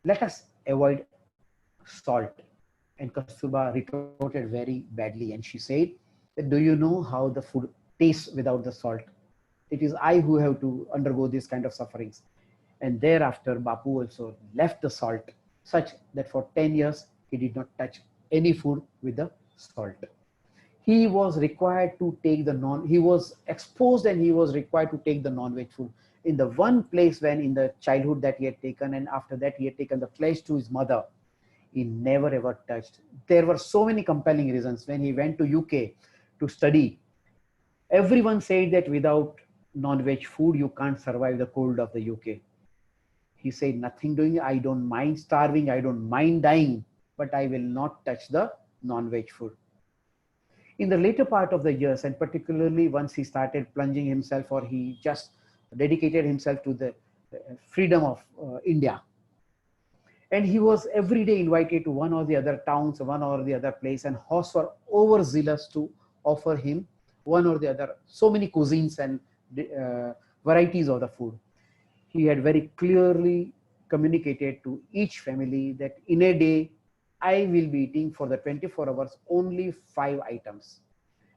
let us avoid salt. And Kasturba retorted very badly, and she said, do you know how the food tastes without the salt? It is I who have to undergo this kind of sufferings. And thereafter, Bapu also left the salt, such that for 10 years, he did not touch any food with the salt. He was required to take he was exposed and he was required to take the non-veg food. In the one place when in the childhood that he had taken, and after that he had taken the pledge to his mother, he never ever touched. There were so many compelling reasons. When he went to UK to study, everyone said that without non-veg food, you can't survive the cold of the UK. He said, nothing doing, I don't mind starving, I don't mind dying, but I will not touch the non-veg food. In the later part of the years, and particularly once he started plunging himself, or he just dedicated himself to the freedom of India, and he was every day invited to one or the other towns, one or the other place, and hosts were overzealous to offer him one or the other, so many cuisines and varieties of the food. He had very clearly communicated to each family that in a day, I will be eating for the 24 hours only 5 items.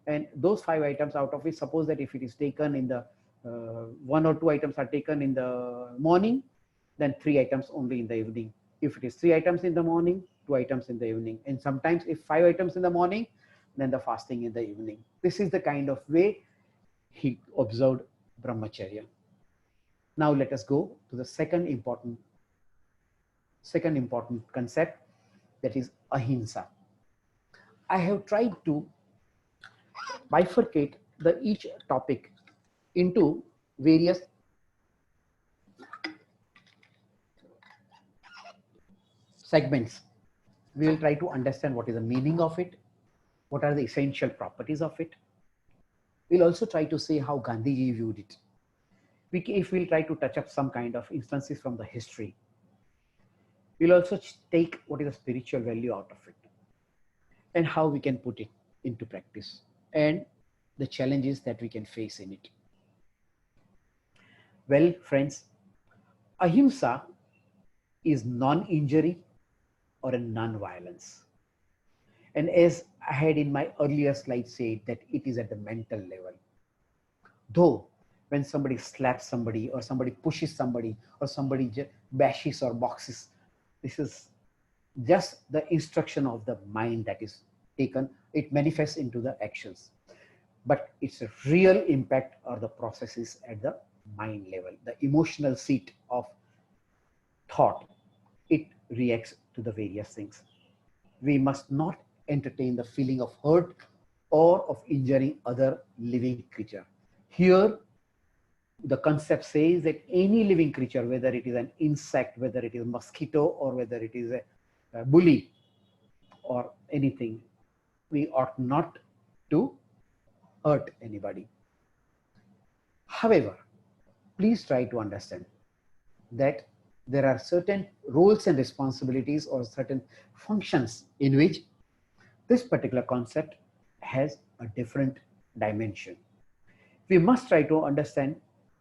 And those 5 items, out of which, suppose that if it is taken in the 1 or 2 items are taken in the morning, then 3 items only in the evening. If it is 3 items in the morning, 2 items in the evening. And sometimes if 5 items in the morning, then the fasting in the evening. This is the kind of way he observed brahmacharya. Now let us go to the second important concept, that is ahimsa. I have tried to bifurcate each topic into various segments. We will try to understand what is the meaning of it, what are the essential properties of it. We'll also try to see how Gandhiji viewed it. If we'll try to touch up some kind of instances from the history, we'll also take what is the spiritual value out of it and how we can put it into practice and the challenges that we can face in it. Well, friends, ahimsa is non-injury or a non-violence. And as I had in my earlier slide said, that it is at the mental level. Though when somebody slaps somebody or somebody pushes somebody or somebody bashes or boxes, this is just the instruction of the mind that is taken. It manifests into the actions, but its a real impact or the processes at the mind level, the emotional seat of thought. It reacts to the various things. We must not entertain the feeling of hurt or of injuring other living creature. Here, The concept says that any living creature, whether it is an insect, whether it is a mosquito, or whether it is a bully or anything, we ought not to hurt anybody. However, please try to understand that there are certain roles and responsibilities or certain functions in which this particular concept has a different dimension. We must try to understand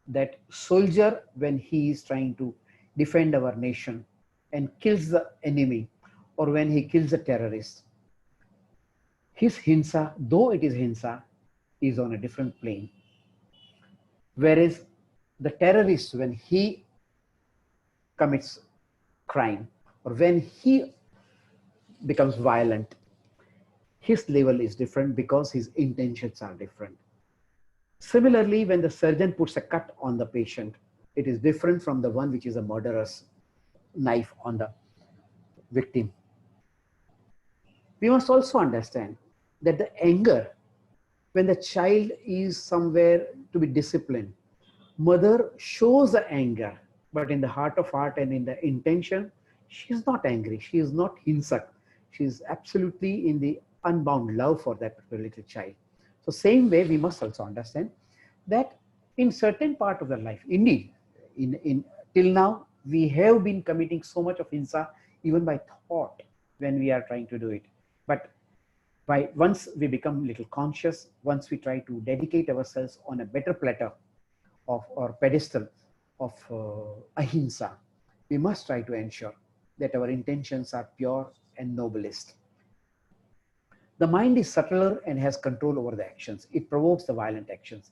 that soldier, when he is trying to defend our nation and kills the enemy, or when he kills a terrorist, his hinsa, though it is hinsa, is on a different plane. Whereas the terrorist, when he commits crime or when he becomes violent, his level is different because his intentions are different. Similarly, when the surgeon puts a cut on the patient, it is different from the one which is a murderous knife on the victim. We must also understand that the anger, when the child is somewhere to be disciplined, mother shows the anger, but in the heart of heart and in the intention, she is not angry. She is not hinsak. She is absolutely in the unbound love for that little child. So same way, we must also understand that in certain part of the life, indeed, till now, we have been committing so much of hinsa even by thought when we are trying to do it. But once we become little conscious, once we try to dedicate ourselves on a better platter of or pedestal of ahimsa, we must try to ensure that our intentions are pure and noblest. The mind is subtler and has control over the actions. It provokes the violent actions.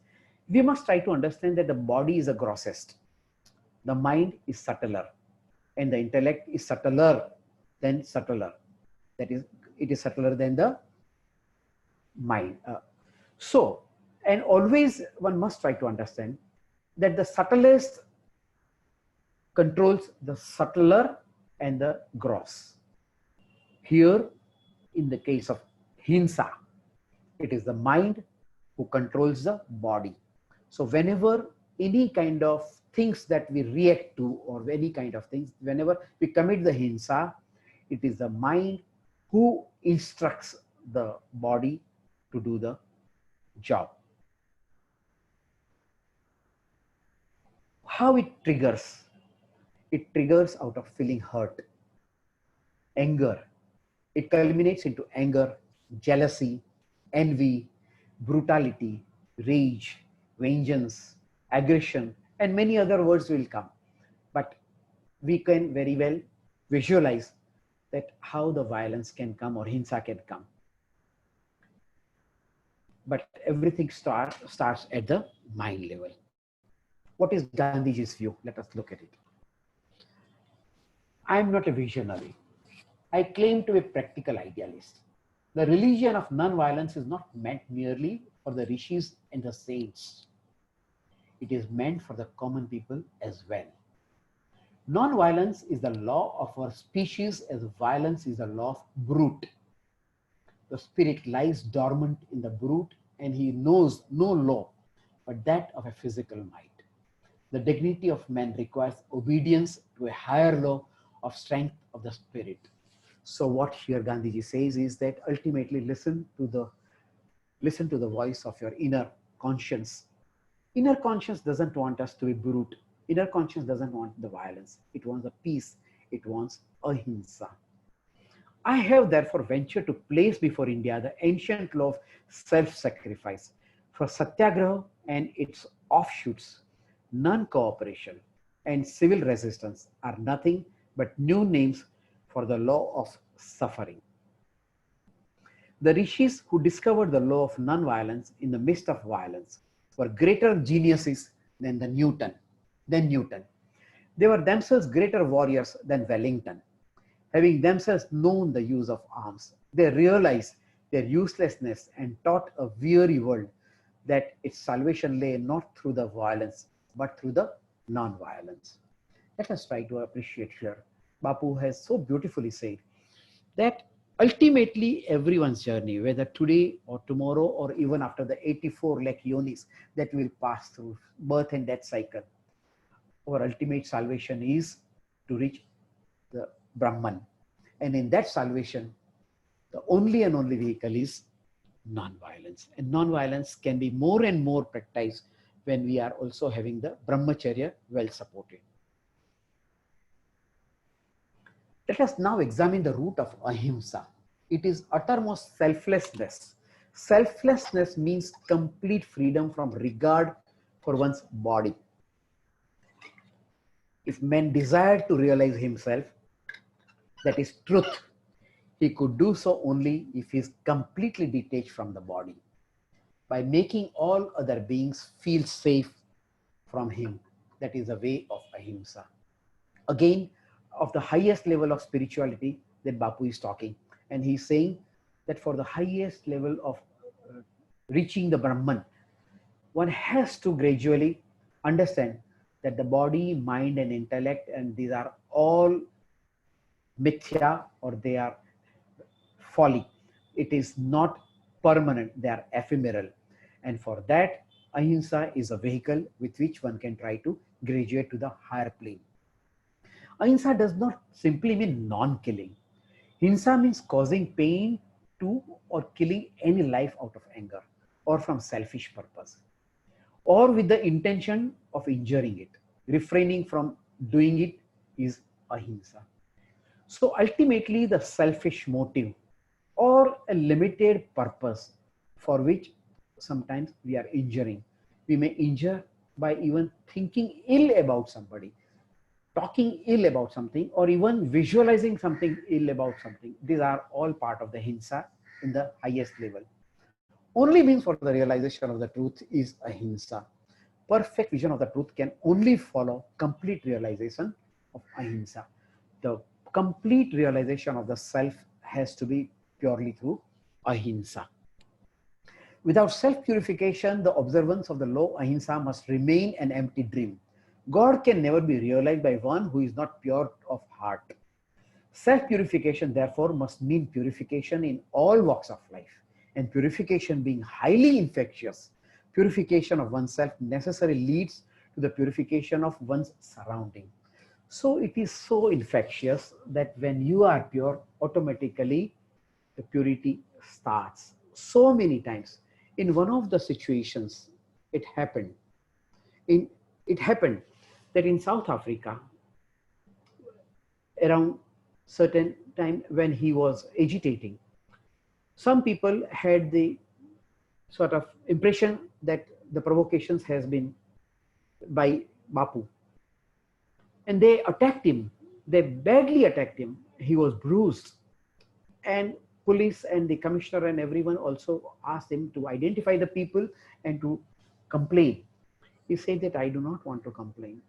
We must try to understand that the body is the grossest. The mind is subtler and the intellect is subtler than subtler. That is, it is subtler than the mind. And always one must try to understand that the subtlest controls the subtler and the gross. Here, in the case of hinsa, it is the mind who controls the body. So whenever any kind of things that we react to, or any kind of things, whenever we commit the hinsa, it is the mind who instructs the body to do the job. How it triggers? It triggers out of feeling hurt, anger. It culminates into anger, jealousy, envy, brutality, rage, vengeance, aggression, and many other words will come. But we can very well visualize that how the violence can come or hinsa can come. But everything starts at the mind level. What is Gandhiji's view? Let us look at it. I am not a visionary. I claim to be a practical idealist. The religion of non-violence is not meant merely for the rishis and the saints. It is meant for the common people as well. Non-violence is the law of our species as violence is the law of brute. The spirit lies dormant in the brute and he knows no law but that of a physical might. The dignity of man requires obedience to a higher law of strength of the spirit. So what here Gandhiji says is that ultimately listen to the voice of your inner conscience. Inner conscience doesn't want us to be brute. Inner conscience doesn't want the violence. It wants the peace. It wants ahimsa. I have therefore ventured to place before India the ancient law of self-sacrifice. For satyagraha and its offshoots, non-cooperation and civil resistance are nothing but new names for the law of suffering. The rishis who discovered the law of non-violence in the midst of violence were greater geniuses than Newton. They were themselves greater warriors than Wellington. Having themselves known the use of arms, they realized their uselessness and taught a weary world that its salvation lay not through the violence, but through the non-violence. Let us try to appreciate here. Bapu has so beautifully said that Ultimately, everyone's journey, whether today or tomorrow or even after the 84 lakh yonis that will pass through birth and death cycle, our ultimate salvation is to reach the Brahman. And in that salvation, the only and only vehicle is non-violence. And non-violence can be more and more practiced when we are also having the brahmacharya well supported. Let us now examine the root of ahimsa. It is uttermost selflessness. Selflessness means complete freedom from regard for one's body. If man desired to realize himself, that is truth, he could do so only if he is completely detached from the body, by making all other beings feel safe from him. That is the way of ahimsa. Again, of the highest level of spirituality that Bapu is talking. And he's saying that for the highest level of reaching the Brahman, one has to gradually understand that the body, mind, and intellect, and these are all mithya, or they are folly. It is not permanent, they are ephemeral. And for that, ahimsa is a vehicle with which one can try to graduate to the higher plane. Ahimsa does not simply mean non-killing. Hinsa means causing pain to or killing any life out of anger or from selfish purpose, or with the intention of injuring it. Refraining from doing it is ahimsa. So ultimately, the selfish motive or a limited purpose for which sometimes we are injuring. We may injure by even thinking ill about somebody, talking ill about something, or even visualizing something ill about something. These are all part of the hinsa in the highest level. Only means for the realization of the truth is ahimsa. Perfect vision of the truth can only follow complete realization of ahimsa. The complete realization of the self has to be purely through ahimsa. Without self-purification, the observance of the law ahimsa must remain an empty dream. God can never be realized by one who is not pure of heart. Self-purification, therefore, must mean purification in all walks of life. And purification being highly infectious, purification of oneself necessarily leads to the purification of one's surrounding. So it is so infectious that when you are pure, automatically the purity starts. So many times, in one of the situations, it happened that in South Africa, around certain time when he was agitating, some people had the sort of impression that the provocations has been by Bapu. And they attacked him. They badly attacked him. He was bruised. And police and the commissioner and everyone also asked him to identify the people and to complain. He said that I do not want to complain.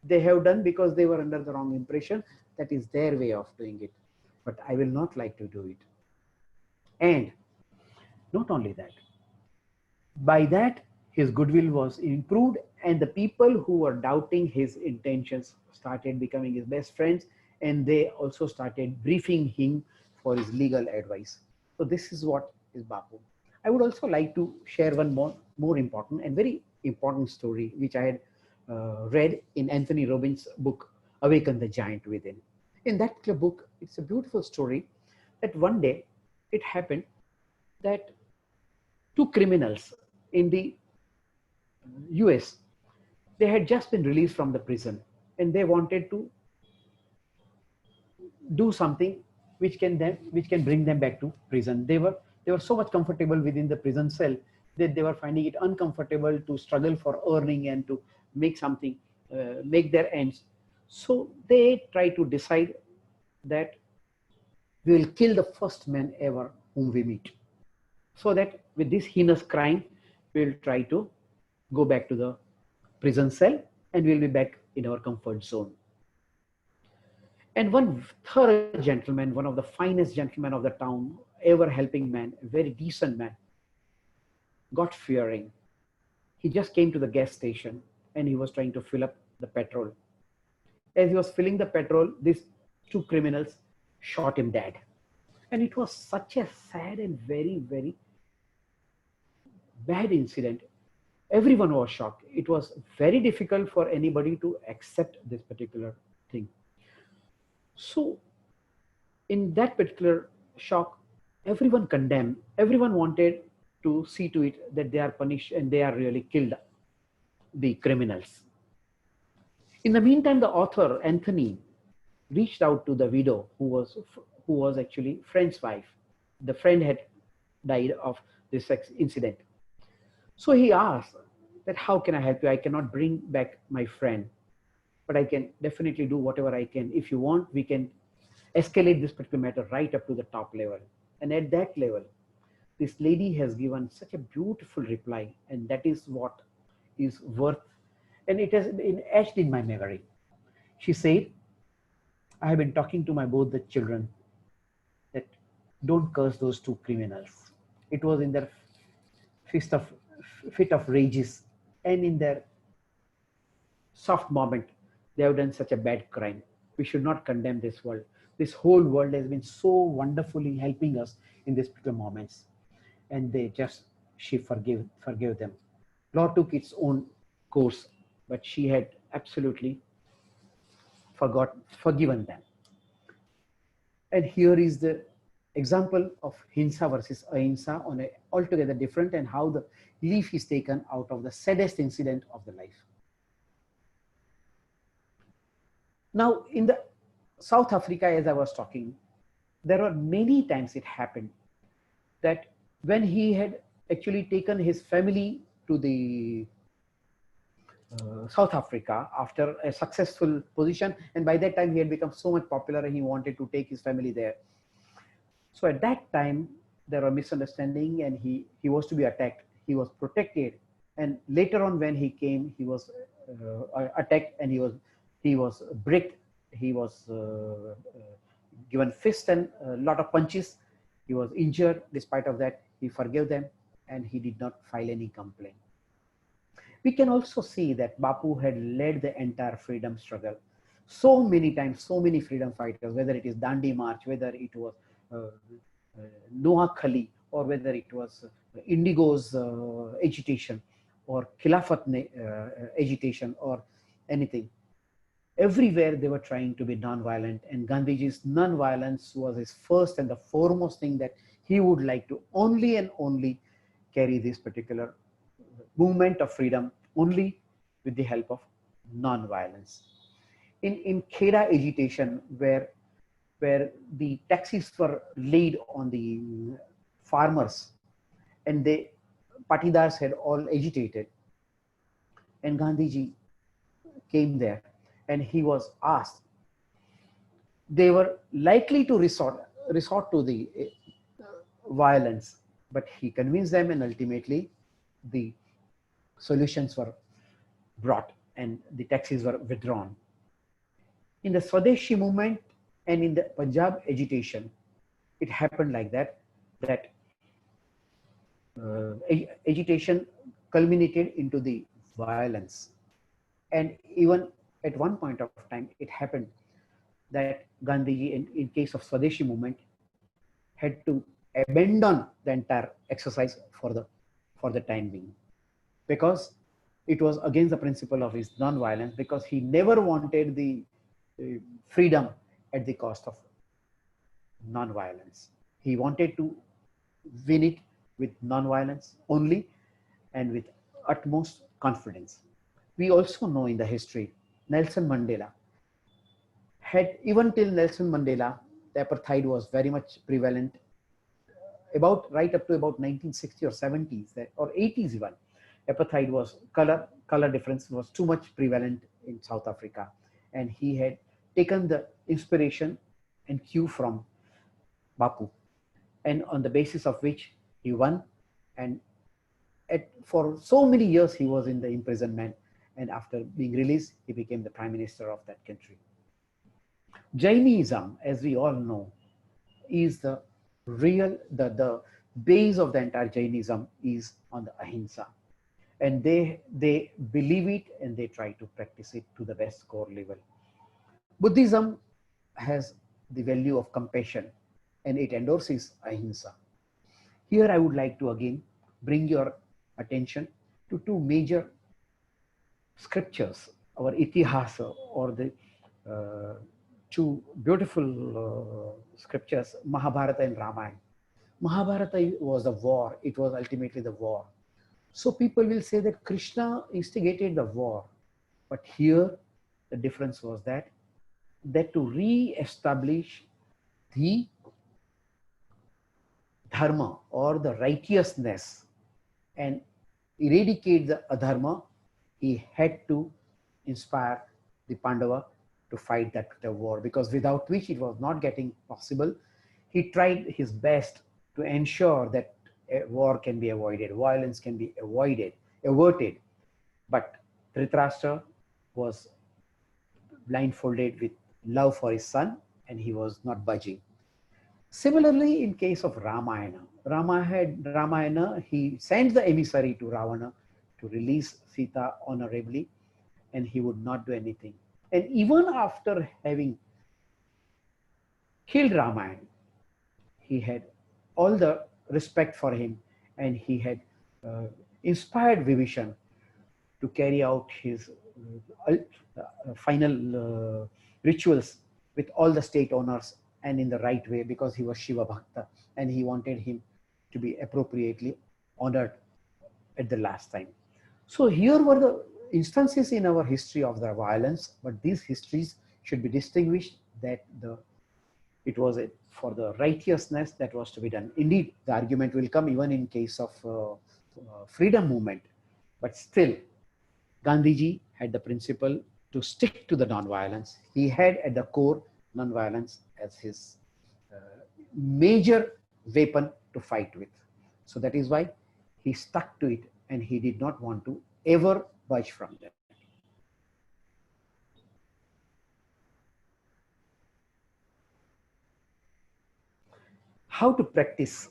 They have done because they were under the wrong impression. That is their way of doing it. But I will not like to do it. And not only that, by that his goodwill was improved, and the people who were doubting his intentions started becoming his best friends, and they also started briefing him for his legal advice. So this is what is Bapu. I would also like to share one more important and very important story which I had read in Anthony Robbins' book, Awaken the Giant Within. In that book, it's a beautiful story that one day it happened that two criminals in the US, they had just been released from the prison and they wanted to do something which can bring them back to prison. They were so much comfortable within the prison cell that they were finding it uncomfortable to struggle for earning and to make something, make their ends. So they try to decide that we will kill the first man ever whom we meet, so that with this heinous crime, we will try to go back to the prison cell and we'll be back in our comfort zone. And one thorough gentleman, one of the finest gentlemen of the town, ever helping man, a very decent man, got fearing. He just came to the gas station and he was trying to fill up the petrol. As he was filling the petrol, these two criminals shot him dead. And it was such a sad and very, very bad incident. Everyone was shocked. It was very difficult for anybody to accept this particular thing. So in that particular shock, everyone condemned, everyone wanted to see to it that they are punished and they are really killed the criminals. In the meantime, the author, Anthony, reached out to the widow who was actually friend's wife. The friend had died of this incident. So he asked that, how can I help you? I cannot bring back my friend, but I can definitely do whatever I can. If you want, we can escalate this particular matter right up to the top level. And at that level, this lady has given such a beautiful reply, and that is what is worth, and it has been etched in my memory. She said, I have been talking to my both the children that don't curse those two criminals. It was in their fit of rages, and in their soft moment, they have done such a bad crime. We should not condemn this world. This whole world has been so wonderfully helping us in these particular moments. And she forgave them. Law took its own course, but she had absolutely forgiven them. And here is the example of Hinsa versus Ahimsa on a altogether different, and how the leaf is taken out of the saddest incident of the life. Now, in the South Africa, as I was talking, there were many times it happened that when he had actually taken his family to the South Africa after a successful position, and by that time he had become so much popular and he wanted to take his family there. So at that time there were misunderstanding and he was to be attacked. He was protected, and later on when he came, he was attacked and he was bricked. He was given fist and a lot of punches. He was injured. Despite of that, he forgave them and he did not file any complaint. We can also see that Bapu had led the entire freedom struggle. So many times, so many freedom fighters, whether it is Dandi March, whether it was Noah Khali, or whether it was Indigo's agitation, or Khilafat agitation, or anything. Everywhere they were trying to be non-violent, and Gandhiji's non-violence was his first and the foremost thing, that he would like to only and only carry this particular movement of freedom only with the help of non-violence. In Kheda agitation, where the taxes were laid on the farmers and the patidars had all agitated, and Gandhiji came there and he was asked, they were likely to resort to the violence, but he convinced them, and ultimately the solutions were brought and the taxes were withdrawn. In the Swadeshi movement and in the Punjab agitation, it happened like that agitation culminated into the violence. And even at one point of time, it happened that Gandhiji, in case of Swadeshi movement, had to abandon the entire exercise for the time being, because it was against the principle of his non-violence, because he never wanted the freedom at the cost of non-violence. He wanted to win it with non-violence only and with utmost confidence. We also know in the history, Nelson Mandela had, even till Nelson Mandela, the apartheid was very much prevalent, right up to about 1960 or 70s or 80s even. Apartheid was, color difference was too much prevalent in South Africa, and he had taken the inspiration and cue from Bapu, and on the basis of which he won, and for so many years he was in the imprisonment, and after being released he became the prime minister of that country. Jainism, as we all know, is the base of the entire Jainism is on the Ahimsa, and they believe it and they try to practice it to the best core level. Buddhism has the value of compassion, and it endorses ahimsa. Here I would like to again bring your attention to two major scriptures, our itihasa, or the two beautiful scriptures, Mahabharata and Ramayana. Mahabharata was a war. It was ultimately the war. So people will say that Krishna instigated the war. But here the difference was that to re-establish the dharma or the righteousness and eradicate the adharma, he had to inspire the Pandava to fight that war, because without which it was not getting possible. He tried his best to ensure that a war can be avoided, violence can be averted. But Dhritarashtra was blindfolded with love for his son, and he was not budging. Similarly, in case of Ramayana, he sent the emissary to Ravana to release Sita honorably, and he would not do anything. And even after having killed Ramayana, he had all the respect for him, and he had inspired Vibhishan to carry out his final rituals with all the state honors and in the right way, because he was Shiva Bhakta and he wanted him to be appropriately honored at the last time. So here were the instances in our history of the violence, but these histories should be distinguished that it was for the righteousness that was to be done. Indeed, the argument will come even in case of freedom movement, but still Gandhiji had the principle to stick to the non-violence. He had at the core non-violence as his major weapon to fight with. So that is why he stuck to it, and he did not want to ever budge from that. How to practice?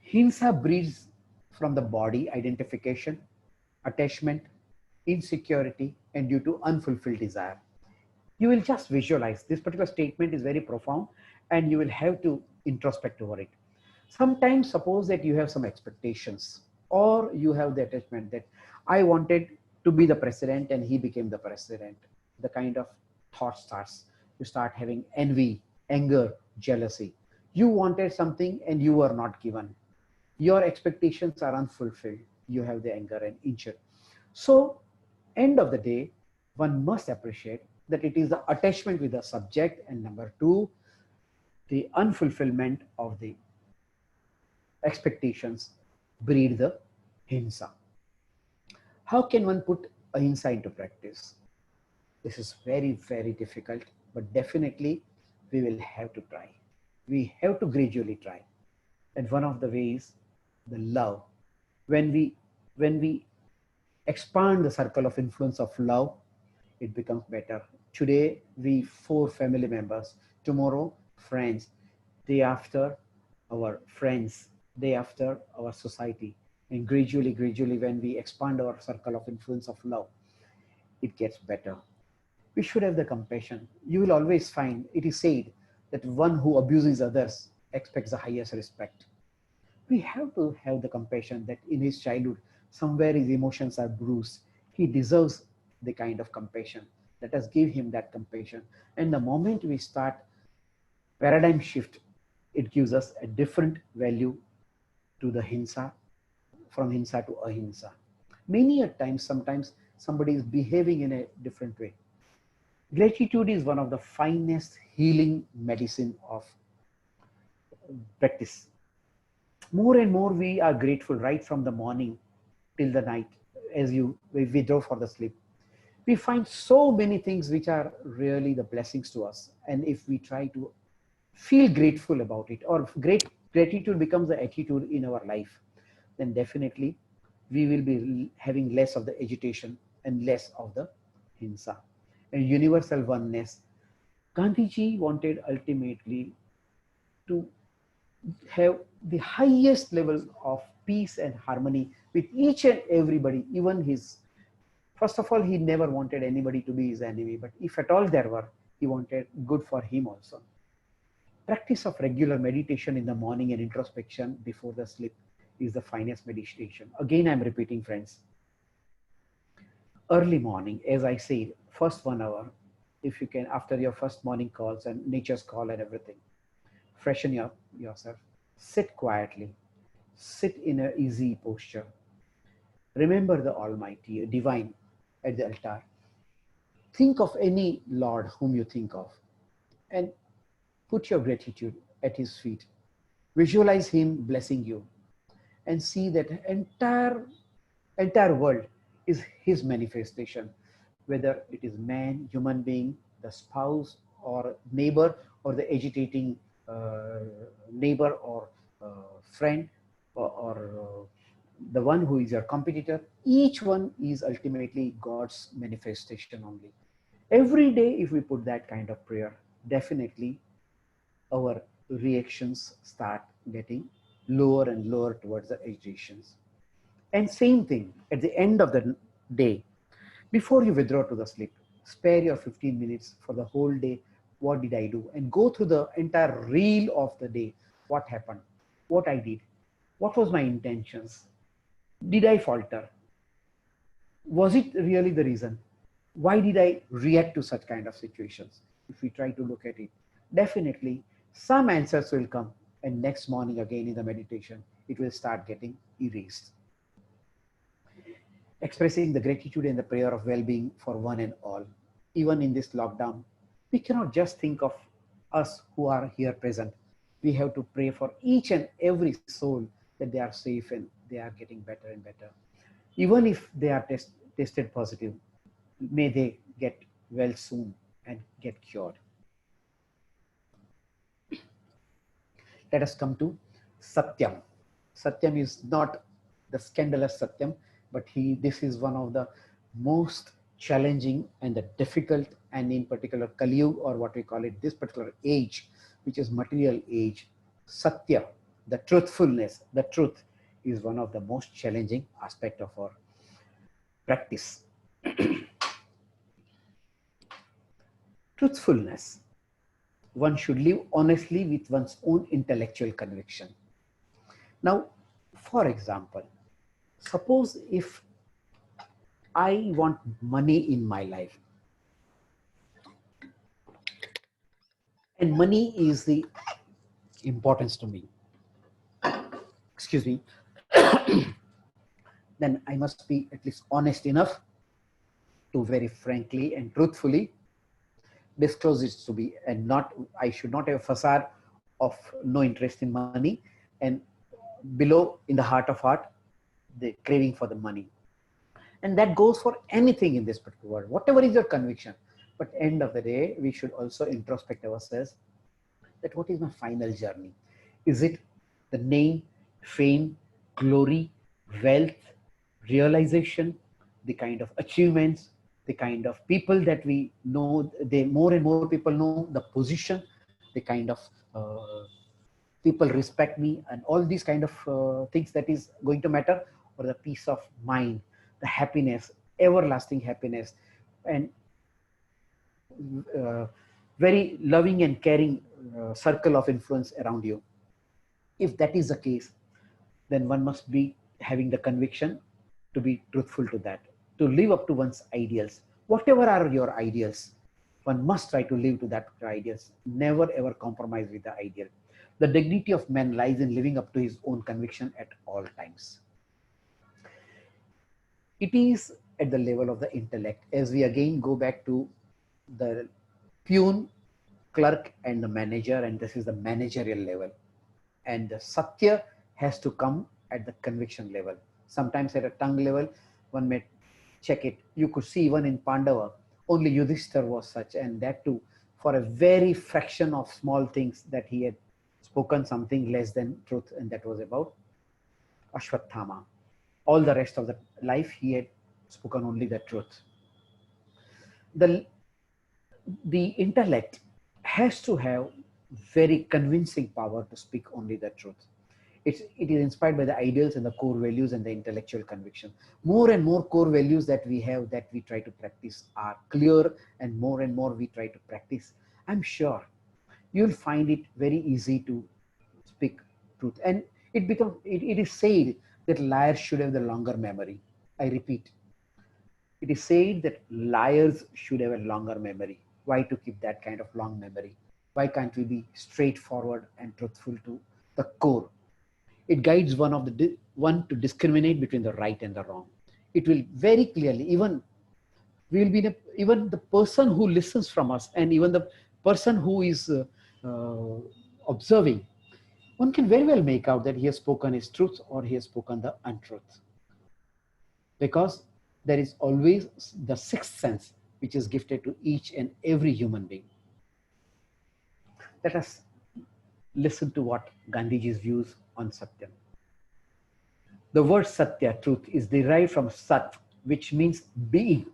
Hinsa breeds from the body identification, attachment, insecurity, and due to unfulfilled desire. You will just visualize. This particular statement is very profound, and you will have to introspect over it. Sometimes suppose that you have some expectations, or you have the attachment that I wanted to be the president and he became the president. The kind of thought starts. You start having envy, anger, jealousy. You wanted something and you were not given. Your expectations are unfulfilled. You have the anger and injury. So, end of the day, one must appreciate that it is the attachment with the subject, and number two, the unfulfillment of the expectations breed the hinsa. How can one put ahimsa into practice? This is very, very difficult, but definitely we will have to try. We have to gradually try. And one of the ways, the love. When we expand the circle of influence of love, it becomes better. Today, we 4 family members. Tomorrow, friends. Day after, our friends. Day after, our society. And gradually, when we expand our circle of influence of love, it gets better. We should have the compassion. You will always find, it is said, that one who abuses others expects the highest respect. We have to have the compassion that in his childhood, somewhere his emotions are bruised. He deserves the kind of compassion. Let us give him that compassion. And the moment we start paradigm shift, it gives us a different value to the hinsa, from hinsa to ahimsa. Many a times, sometimes somebody is behaving in a different way. Gratitude is one of the finest healing medicine of practice. More and more we are grateful right from the morning till the night as we withdraw for the sleep. We find so many things which are really the blessings to us. And if we try to feel grateful about it, or gratitude becomes the attitude in our life, then definitely we will be having less of the agitation and less of the hinsa. And universal oneness. Gandhiji wanted ultimately to have the highest level of peace and harmony with each and everybody, even his. First of all, he never wanted anybody to be his enemy, but if at all there were, he wanted good for him also. Practice of regular meditation in the morning and introspection before the sleep is the finest meditation. Again, I'm repeating, friends. Early morning, as I said, first 1 hour, if you can, after your first morning calls and nature's call and everything, freshen yourself, sit quietly, sit in an easy posture. Remember the Almighty, Divine at the altar. Think of any Lord whom you think of and put your gratitude at His feet. Visualize Him blessing you and see that entire world is His manifestation, whether it is man, human being, the spouse or neighbor, or the agitating neighbor or friend, or the one who is your competitor. Each one is ultimately God's manifestation only. Every day, if we put that kind of prayer, definitely our reactions start getting lower and lower towards the agitations. And same thing at the end of the day, before you withdraw to the sleep, spare your 15 minutes for the whole day. What did I do? And go through the entire reel of the day. What happened? What I did? What was my intentions? Did I falter? Was it really the reason? Why did I react to such kind of situations? If we try to look at it, definitely some answers will come, and next morning again in the meditation, it will start getting erased. Expressing the gratitude and the prayer of well-being for one and all. Even in this lockdown, we cannot just think of us who are here present. We have to pray for each and every soul that they are safe and they are getting better and better. Even if they are tested positive, may they get well soon and get cured. Let us come to Satyam. Satyam is not the scandalous Satyam, but this is one of the most challenging and the difficult, and in particular Kali Yuga, or what we call it, this particular age, which is material age. Satya, the truthfulness, the truth is one of the most challenging aspect of our practice. Truthfulness. One should live honestly with one's own intellectual conviction. Now, for example, suppose if I want money in my life, and money is the importance to me, excuse me, then I must be at least honest enough to very frankly and truthfully disclose it to be, and I should not have a facade of no interest in money, and below, in the heart of heart, the craving for the money. And that goes for anything in this particular world, whatever is your conviction. But end of the day, we should also introspect ourselves that what is my final journey? Is it the name, fame, glory, wealth, realization, the kind of achievements, the kind of people that we know, more and more people know, the position, the kind of people respect me, and all these kind of things that is going to matter, or the peace of mind, the happiness, everlasting happiness, and very loving and caring circle of influence around you. If that is the case, then one must be having the conviction to be truthful to that, to live up to one's ideals. Whatever are your ideals, one must try to live to that ideals. Never ever compromise with the ideal. The dignity of man lies in living up to his own conviction at all times. It is at the level of the intellect, as we again go back to the peon, clerk, and the manager, and this is the managerial level. And the Satya has to come at the conviction level. Sometimes at a tongue level, one may check it. You could see even in Pandava, only Yudhishthir was such, and that too for a very fraction of small things that he had spoken something less than truth, and that was about Ashwatthama. All the rest of the life he had spoken only the truth. The intellect has to have very convincing power to speak only the truth. It is inspired by the ideals and the core values and the intellectual conviction. More and more core values that we have, that we try to practice, are clear, and more we try to practice, I'm sure you'll find it very easy to speak truth. And it is said that liars should have the longer memory. I repeat, it is said that liars should have a longer memory. Why to keep that kind of long memory? Why can't we be straightforward and truthful to the core? It guides one to discriminate between the right and the wrong. It will very clearly, even we will be even the person who listens from us, and even the person who is observing, one can very well make out that he has spoken his truth or he has spoken the untruth, because there is always the sixth sense which is gifted to each and every human being. Let us listen to what Gandhiji's views on Satyam. The word Satya, truth, is derived from Sat, which means being.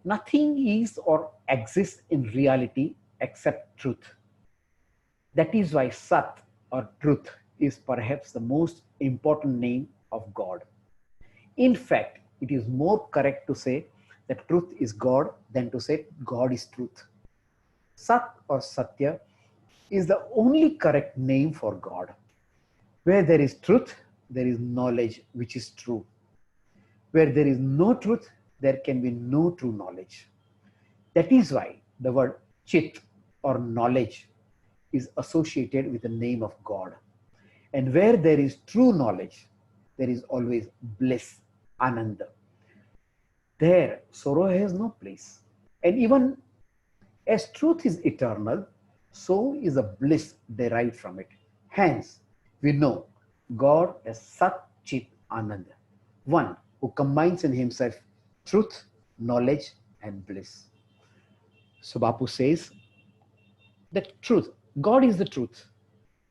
Nothing is or exists in reality except truth. That is why Sat, or truth, is perhaps the most important name of God. In fact, it is more correct to say that truth is God than to say God is truth. Sat or Satya is the only correct name for God. Where there is truth, there is knowledge which is true. Where there is no truth, there can be no true knowledge. That is why the word Chit, or knowledge, is associated with the name of God. And where there is true knowledge, there is always bliss, Ananda. There, sorrow has no place. And even as truth is eternal, so is a bliss derived from it. Hence, we know God as Sat Chit Ananda, one who combines in himself truth, knowledge, and bliss. So Bapu says that truth, God is the truth.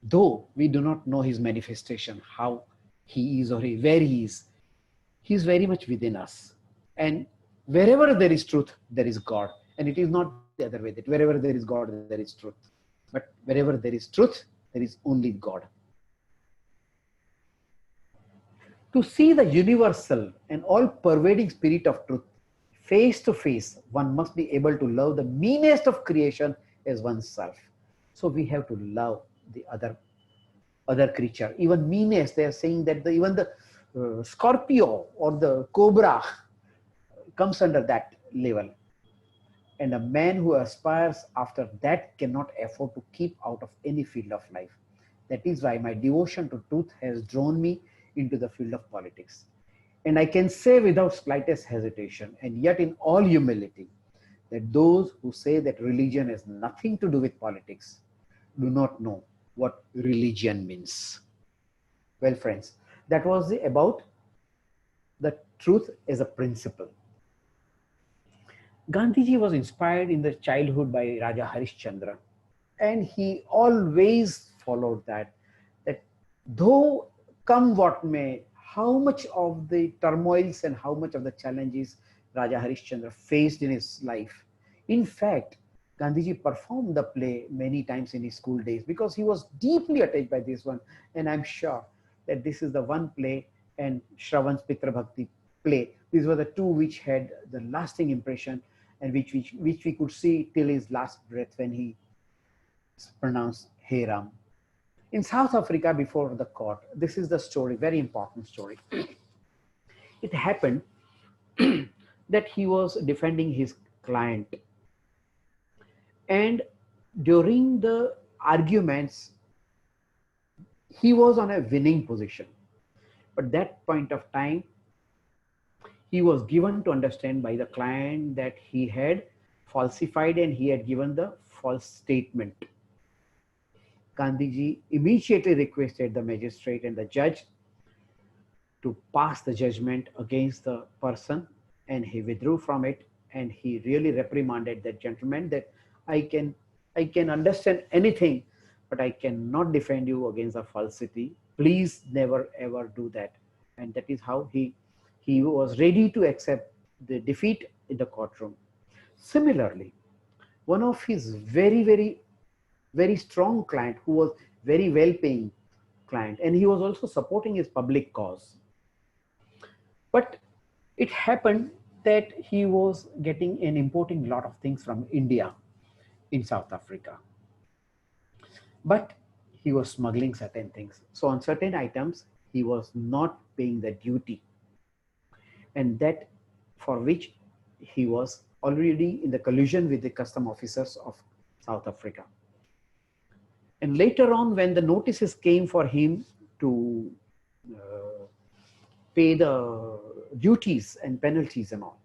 Though we do not know his manifestation, how he is or where he is very much within us. And wherever there is truth, there is God. And it is not the other way, that wherever there is God, there is truth. But wherever there is truth, there is only God. To see the universal and all-pervading spirit of truth face to face, one must be able to love the meanest of creation as oneself. So we have to love the other creature, even meanest. They are saying that even the scorpio or the cobra comes under that level. And a man who aspires after that cannot afford to keep out of any field of life. That is why my devotion to truth has drawn me into the field of politics. And I can say without slightest hesitation, and yet in all humility, that those who say that religion has nothing to do with politics do not know what religion means. Well, friends, that was about the truth as a principle. Gandhiji was inspired in the childhood by Raja Harishchandra, and he always followed that though come what may, how much of the turmoils and how much of the challenges Raja Harishchandra faced in his life. In fact, Gandhiji performed the play many times in his school days because he was deeply attached by this one. And I'm sure that this is the one play, and Shravan's Pitra Bhakti play. These were the two which had the lasting impression, and which we could see till his last breath when he pronounced Hey Ram. In South Africa, before the court, this is the story, very important story. It happened that he was defending his client, and during the arguments, he was on a winning position. But that point of time, he was given to understand by the client that he had falsified and he had given the false statement. Gandhiji immediately requested the magistrate and the judge to pass the judgment against the person, and he withdrew from it, and he really reprimanded that gentleman that I can understand anything, but I cannot defend you against a falsity. Please never ever do that. And that is how he was ready to accept the defeat in the courtroom. Similarly, one of his very strong client, who was very well-paying client, and he was also supporting his public cause. But it happened that he was getting and importing a lot of things from India in South Africa. but he was smuggling certain things. So on certain items, he was not paying the duty, and that for which he was already in the collusion with the custom officers of South Africa. And later on, when the notices came for him to pay the duties and penalties and all,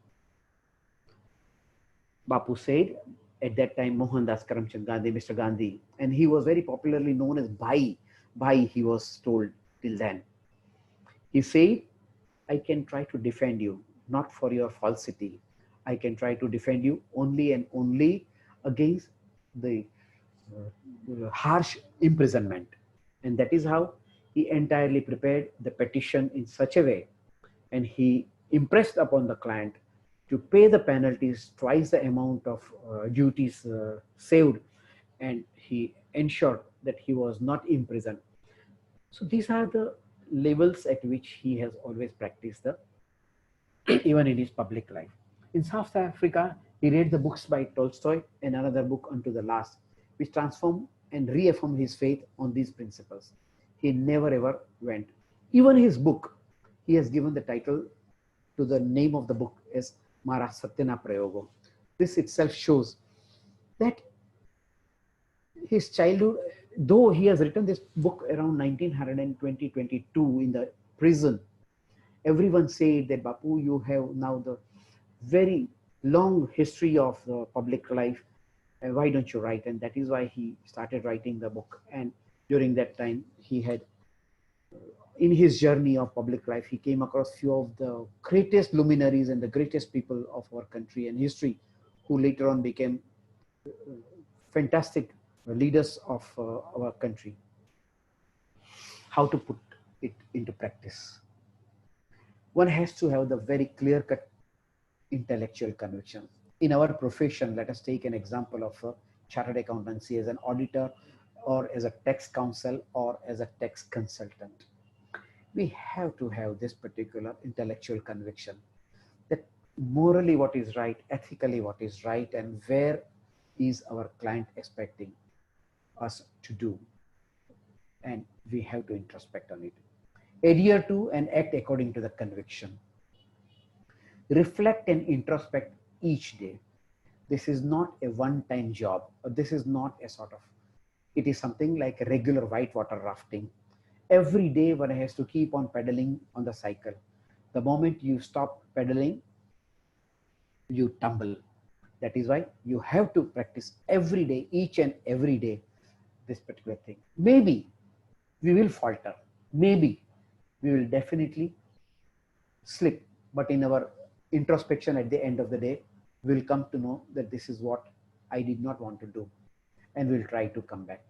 Bapu said, at that time, Mohandas Karamchand Gandhi, Mr. Gandhi, and he was very popularly known as Bhai. Bhai, he was told till then. He said, I can try to defend you, not for your falsity. I can try to defend you only and only against the harsh imprisonment. And that is how he entirely prepared the petition in such a way, and he impressed upon the client to pay the penalties twice the amount of duties saved, and he ensured that he was not imprisoned. So these are the levels at which he has always practiced the even in his public life. In South Africa, he read the books by Tolstoy and another book Unto the Last, which transformed and reaffirmed his faith on these principles. He never ever went. Even his book, he has given the title to the name of the book as Mara Satyana Prayogo. This itself shows that his childhood, though he has written this book around 1920-22 in the prison, everyone said that Bapu, you have now the very long history of the public life. Why don't you write? And that is why he started writing the book. And during that time, he had, in his journey of public life, he came across few of the greatest luminaries and the greatest people of our country and history, who later on became fantastic leaders of our country. How to put it into practice? One has to have the very clear-cut intellectual conviction. In our profession, let us take an example of a chartered accountancy as an auditor or as a tax counsel or as a tax consultant. We have to have this particular intellectual conviction that morally what is right, ethically what is right, and where is our client expecting us to do. And we have to introspect on it. Adhere to and act according to the conviction. Reflect and introspect each day. This is not a one-time job. This is not a sort of, it is something like a regular whitewater rafting. Every day one has to keep on pedaling on the cycle. The moment you stop pedaling, you tumble. That is why you have to practice every day, each and every day, this particular thing. Maybe we will falter. Maybe we will definitely slip. But in our introspection at the end of the day, we'll come to know that this is what I did not want to do. And we'll try to come back.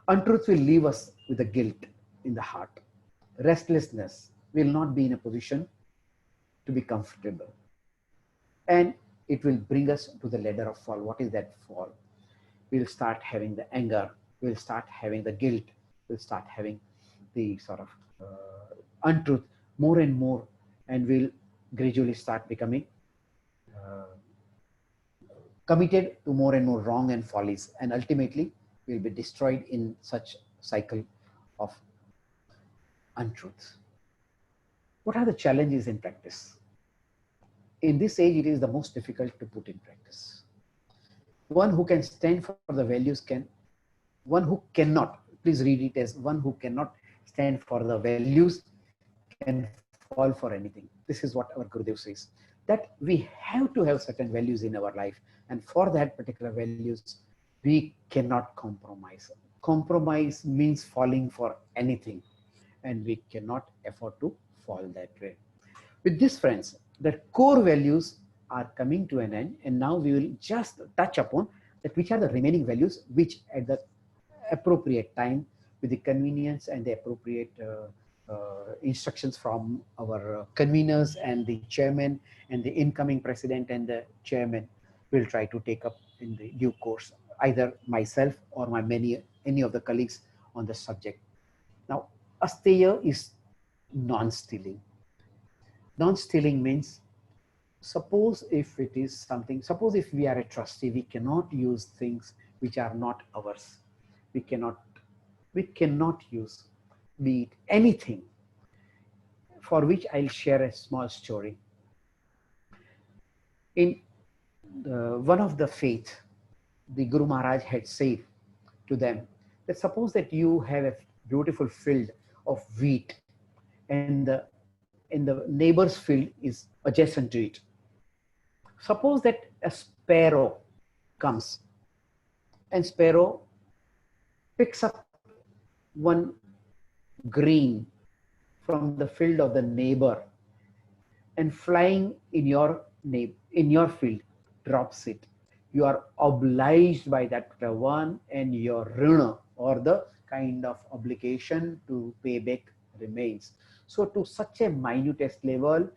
Untruth will leave us with a guilt in the heart. Restlessness will not be in a position to be comfortable. And it will bring us to the ladder of fall. What is that fall? We'll start having the anger. We'll start having the guilt. We'll start having the sort of untruth more and more. And we'll gradually start becoming committed to more and more wrong and follies. And ultimately, we'll be destroyed in such cycle of untruth. What are the challenges in practice? In this age, it is the most difficult to put in practice. One who can stand for the values can, one who cannot, please read it as one who cannot stand for the values can fall for anything. This is what our Gurudev says, that we have to have certain values in our life. And for that particular values, we cannot compromise. Compromise means falling for anything. And we cannot afford to fall that way. With this, friends, the core values are coming to an end. And now we will just touch upon that which are the remaining values, which at the appropriate time, with the convenience and the appropriate instructions from our conveners and the chairman and the incoming president and the chairman, will try to take up in the due course, either myself or any of the colleagues on the subject. Now, asteya is non-stealing. Non-stealing means, suppose if it is something, suppose if we are a trustee, we cannot use things which are not ours. we cannot use, be it anything, for which I'll share a small story. In one of the faith, the Guru Maharaj had said to them that suppose that you have a beautiful field of wheat and the neighbor's field is adjacent to it. Suppose that a sparrow comes and sparrow picks up one grain from the field of the neighbor and flying in your field drops it. You are obliged by that one, and your runa, or the kind of obligation to pay back, remains. So to such a minutest level,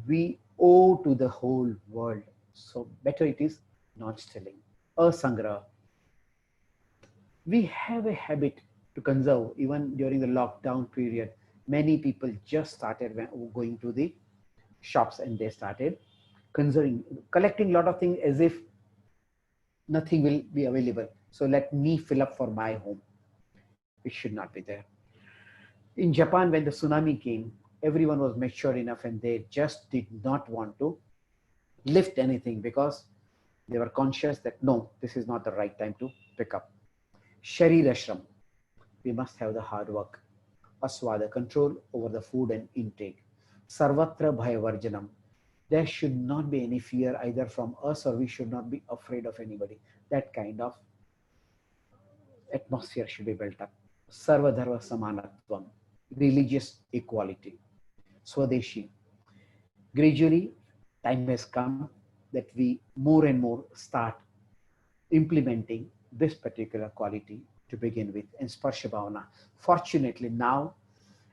we owe to the whole world. So better it is not stealing. Asangra. We have a habit to conserve. Even during the lockdown period, many people just started going to the shops and they started conserving, collecting a lot of things as if nothing will be available. So let me fill up for my home. It should not be there. In Japan, when the tsunami came, everyone was mature enough and they just did not want to lift anything because they were conscious that no, this is not the right time to pick up. Sharir Ashram, we must have the hard work. Aswada, control over the food and intake. Sarvatra Bhayavarjanam, there should not be any fear either from us, or we should not be afraid of anybody. That kind of atmosphere should be built up. Sarvadharva Samanatvam, religious equality. Swadeshi, gradually time has come that we more and more start implementing this particular quality to begin with. And Sparsha Bhavana, fortunately now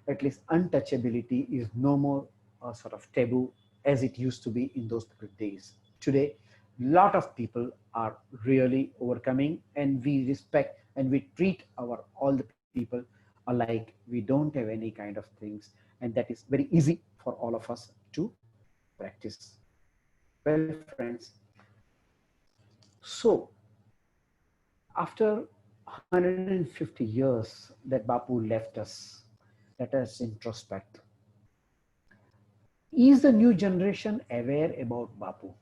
at least untouchability is no more a sort of taboo as it used to be in those days. Today, a lot of people are really overcoming, and we respect and we treat all the people alike. We don't have any kind of things, and that is very easy for all of us to practice. Well, friends, so after 150 years that Bapu left us, let us introspect. Is the new generation aware about Bapu?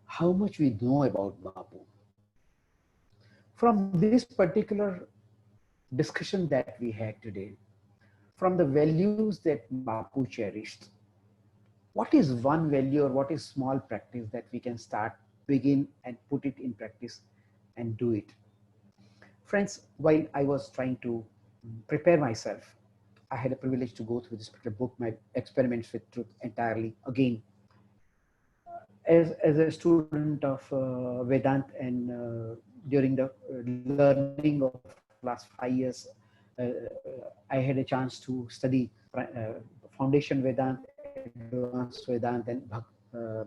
How much we know about Bapu? From this particular discussion that we had today, from the values that Bapu cherished, what is one value or what is small practice that we can start, begin and put it in practice and do it? Friends, while I was trying to prepare myself, I had a privilege to go through this particular book, My Experiments with Truth, entirely again. As a student of Vedant, and during the learning of last 5 years, I had a chance to study Foundation Vedant, Advanced Vedant, and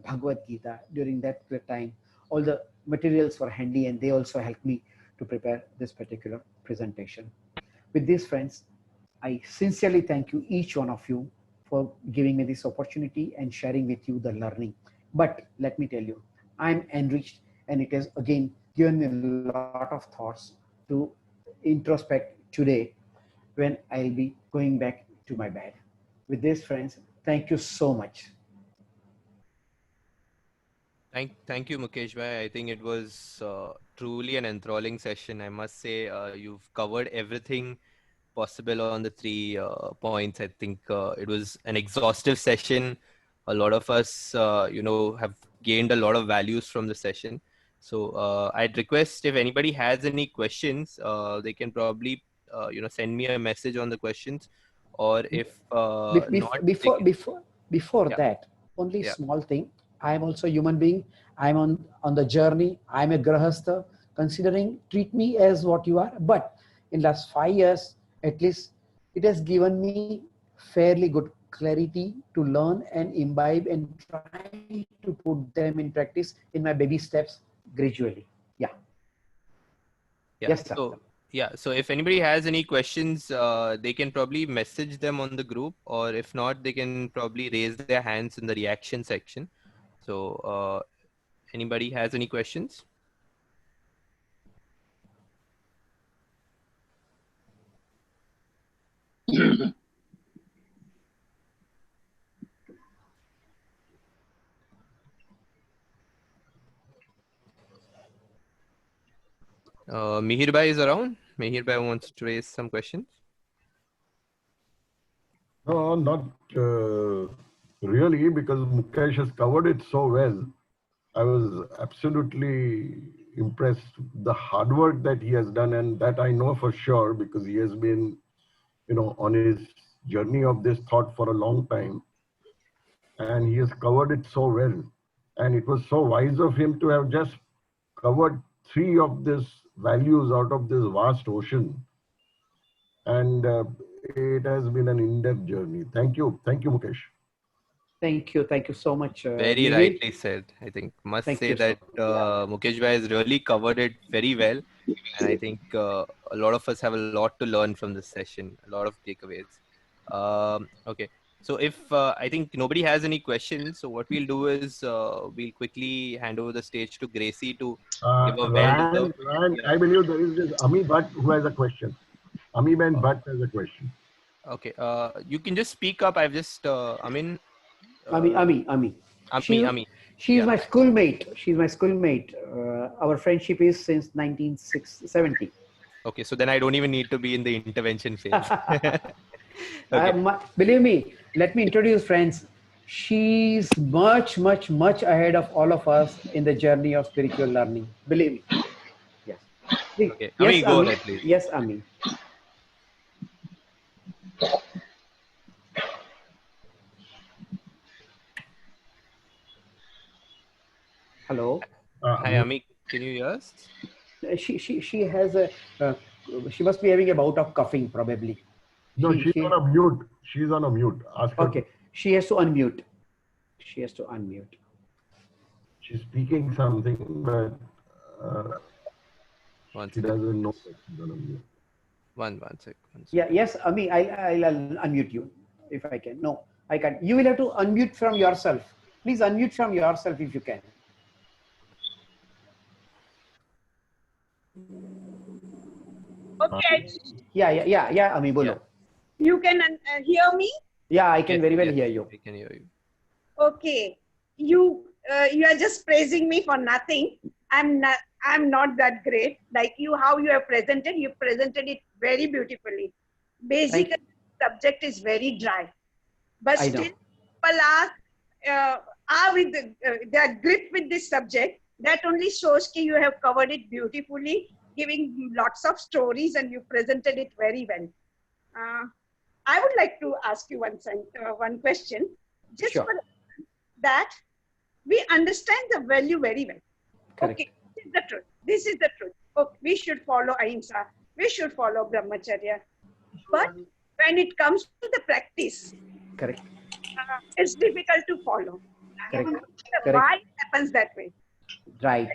Bhagavad Gita. During that time, all the materials were handy, and they also helped me to prepare this particular presentation. With this, friends, I sincerely thank you, each one of you, for giving me this opportunity and sharing with you the learning. But let me tell you, I'm enriched, and it has again given me a lot of thoughts to introspect today when I'll be going back to my bed. With this, friends, thank you so much. Thank you, Mukesh bhai. I think it was truly an enthralling session. I must say, you've covered everything possible on the 3 points. I think it was an exhaustive session. A lot of us, have gained a lot of values from the session. So I'd request if anybody has any questions, they can probably, send me a message on the questions, or if Before Yeah. that, only Yeah. small thing. I am also a human being. I'm on the journey. I'm a grahastha. Considering, treat me as what you are. But in last 5 years, at least, it has given me fairly good clarity to learn and imbibe and try to put them in practice in my baby steps gradually. Yeah. Yes, sir. So if anybody has any questions, they can probably message them on the group, or if not, they can probably raise their hands in the reaction section. So anybody has any questions? Mihir Bhai is around. Mihir Bhai wants to raise some questions. No, not really, because Mukesh has covered it so well. I was absolutely impressed. The hard work that he has done, and that I know for sure because he has been, on his journey of this thought for a long time, and he has covered it so well. And it was so wise of him to have just covered 3 of these values out of this vast ocean. And it has been an in-depth journey. Thank you, Mukesh. Thank you so much. Very Mihir. rightly said. I think must Thank say you so that Mukesh Bhai has really covered it very well, and I think a lot of us have a lot to learn from this session. A lot of takeaways. Okay, so if I think nobody has any questions, so what we'll do is we'll quickly hand over the stage to Gracie to give a well-deserved. Ryan, Yeah. I believe there is this Ami Bhatt who has a question. Ami Ben Bhatt has a question. Okay, you can just speak up. I've just Ami. Ami. She's Yeah. my schoolmate. She's my schoolmate. Our friendship is since 1970. Okay, so then I don't even need to be in the intervention phase. Okay. Believe me, let me introduce friends. She's much ahead of all of us in the journey of spiritual learning. Believe me. Yes. Okay. Yes, Ami, go Ami. ahead, please. Yes, Ami. Hello. Hi, Ami. Can you hear us? She has a. She must be having a bout of coughing, probably. No, she's on a mute. She's on a mute. Ask her. Okay. She has to unmute. She has to unmute. She's speaking something, but she doesn't know that she's on a mute. One sec. Yeah. Yes, Ami. I'll unmute you if I can. No, I can't. You will have to unmute from yourself. Please unmute from yourself if you can. Okay. Yeah, Ami, bolo. You can hear me? Yeah, I can very well yes, hear you. I can hear you. Okay. You are just praising me for nothing. I'm not that great. Like you, how you have presented, you presented it very beautifully. Basically, the subject is very dry, but I still know. people are with they are gripped with this subject. That only shows that you have covered it beautifully, giving lots of stories, and you presented it very well. I would like to ask you one question. Just Sure. for that, we understand the value very well. Correct. Okay, this is the truth. This is the truth. Okay, we should follow ahimsa. We should follow brahmacharya. But when it comes to the practice, Correct. it's difficult to follow. Correct. Why it happens that way? Right.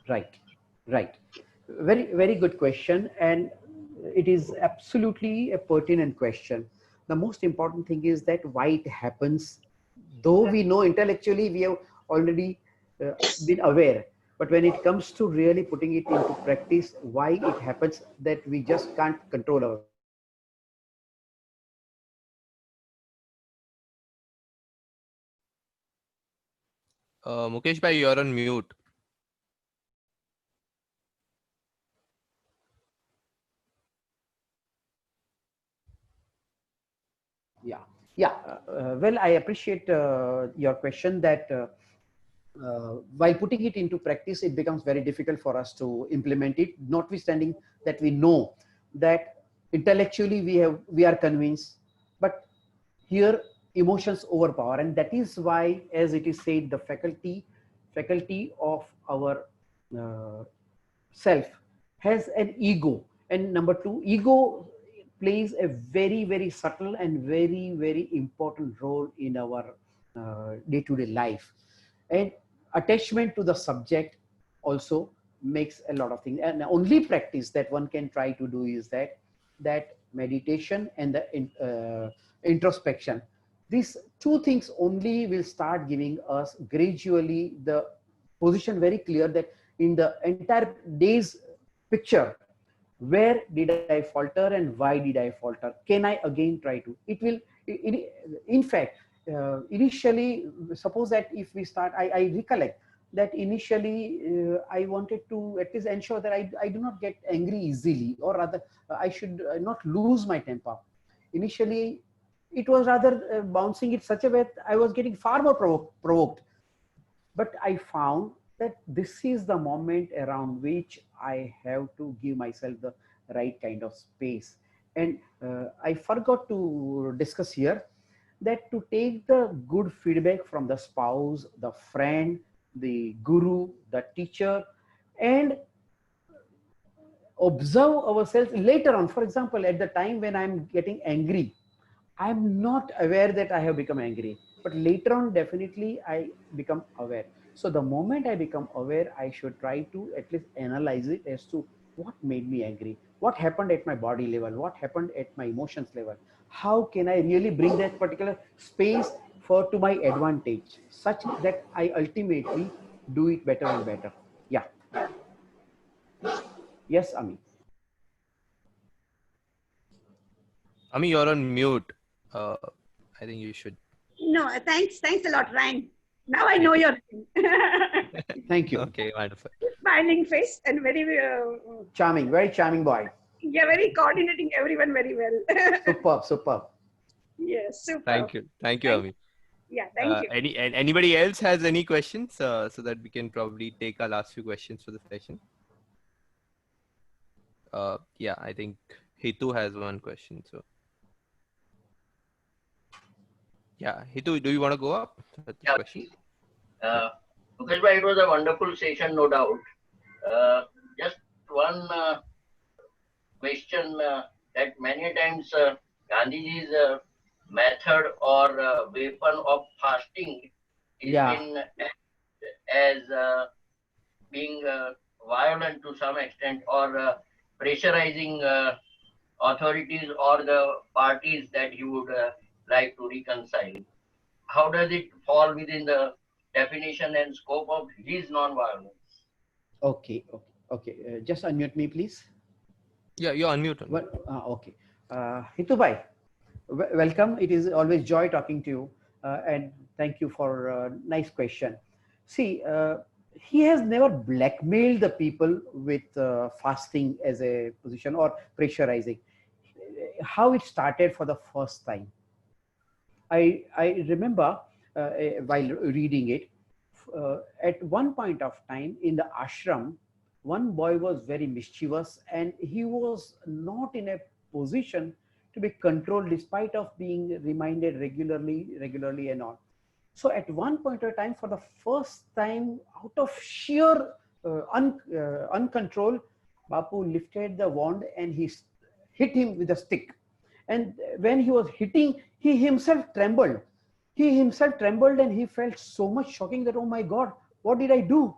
Right. Right. Very good question, and it is absolutely a pertinent question. The most important thing is that why it happens. Though we know intellectually, we have already been aware, but when it comes to really putting it into practice, why it happens, that we just can't control our. Mukesh Bhai, you're on mute. Well, I appreciate your question that while putting it into practice, it becomes very difficult for us to implement it, notwithstanding that we know that intellectually we are convinced, but here emotions overpower, and that is why, as it is said, the faculty of our self has an ego, and number two, ego plays a very subtle and very important role in our day-to-day life, and attachment to the subject also makes a lot of things. And the only practice that one can try to do is that meditation and the introspection. These two things only will start giving us gradually the position very clear that in the entire day's picture, where did I falter and why did I falter? Can I again try to? It will, in fact, initially, suppose that if we start, I recollect that initially I wanted to at least ensure that I do not get angry easily, or rather I should not lose my temper. Initially, it was rather bouncing it such a way that I was getting far more provoked. But I found that this is the moment around which I have to give myself the right kind of space. And I forgot to discuss here that to take the good feedback from the spouse, the friend, the guru, the teacher, and observe ourselves later on. For example, at the time when I'm getting angry, I'm not aware that I have become angry, but later on, definitely I become aware. So the moment I become aware, I should try to at least analyze it as to what made me angry, what happened at my body level, what happened at my emotions level. How can I really bring that particular space for to my advantage, such that I ultimately do it better and better. Yeah. Yes, Ami. Ami, you're on mute. I think you should. No, thanks a lot, Ryan. Now I know your name. Thank you. Okay, wonderful. Smiling face and very, Charming, very charming boy. yeah, very coordinating everyone very well. Superb, superb. Yes, super. Thank you, Ami. Yeah, thank you. Anybody else has any questions, so that we can probably take our last few questions for the session? Yeah, I think Hitu has one question. So yeah, Hitu, do you want to go up with the question? Mukesh bhai, it was a wonderful session, no doubt. Just one question that many times Gandhiji's method or weapon of fasting is been as being violent to some extent, or pressurizing authorities or the parties that he would like to reconcile. How does it fall within the definition and scope of his non-violence? Okay. Just unmute me, please. Yeah, you're unmuted. Well, okay. Hitu bhai, welcome. It is always joy talking to you, and thank you for a nice question. See, he has never blackmailed the people with fasting as a position or pressurizing. How it started for the first time. I remember while reading it, at one point of time in the ashram, one boy was very mischievous and he was not in a position to be controlled despite of being reminded regularly and all. So at one point of time, for the first time, out of sheer uncontrol, Bapu lifted the wand and he hit him with a stick. And when he was hitting, he himself trembled. And he felt so much shocking that, oh my God, what did I do?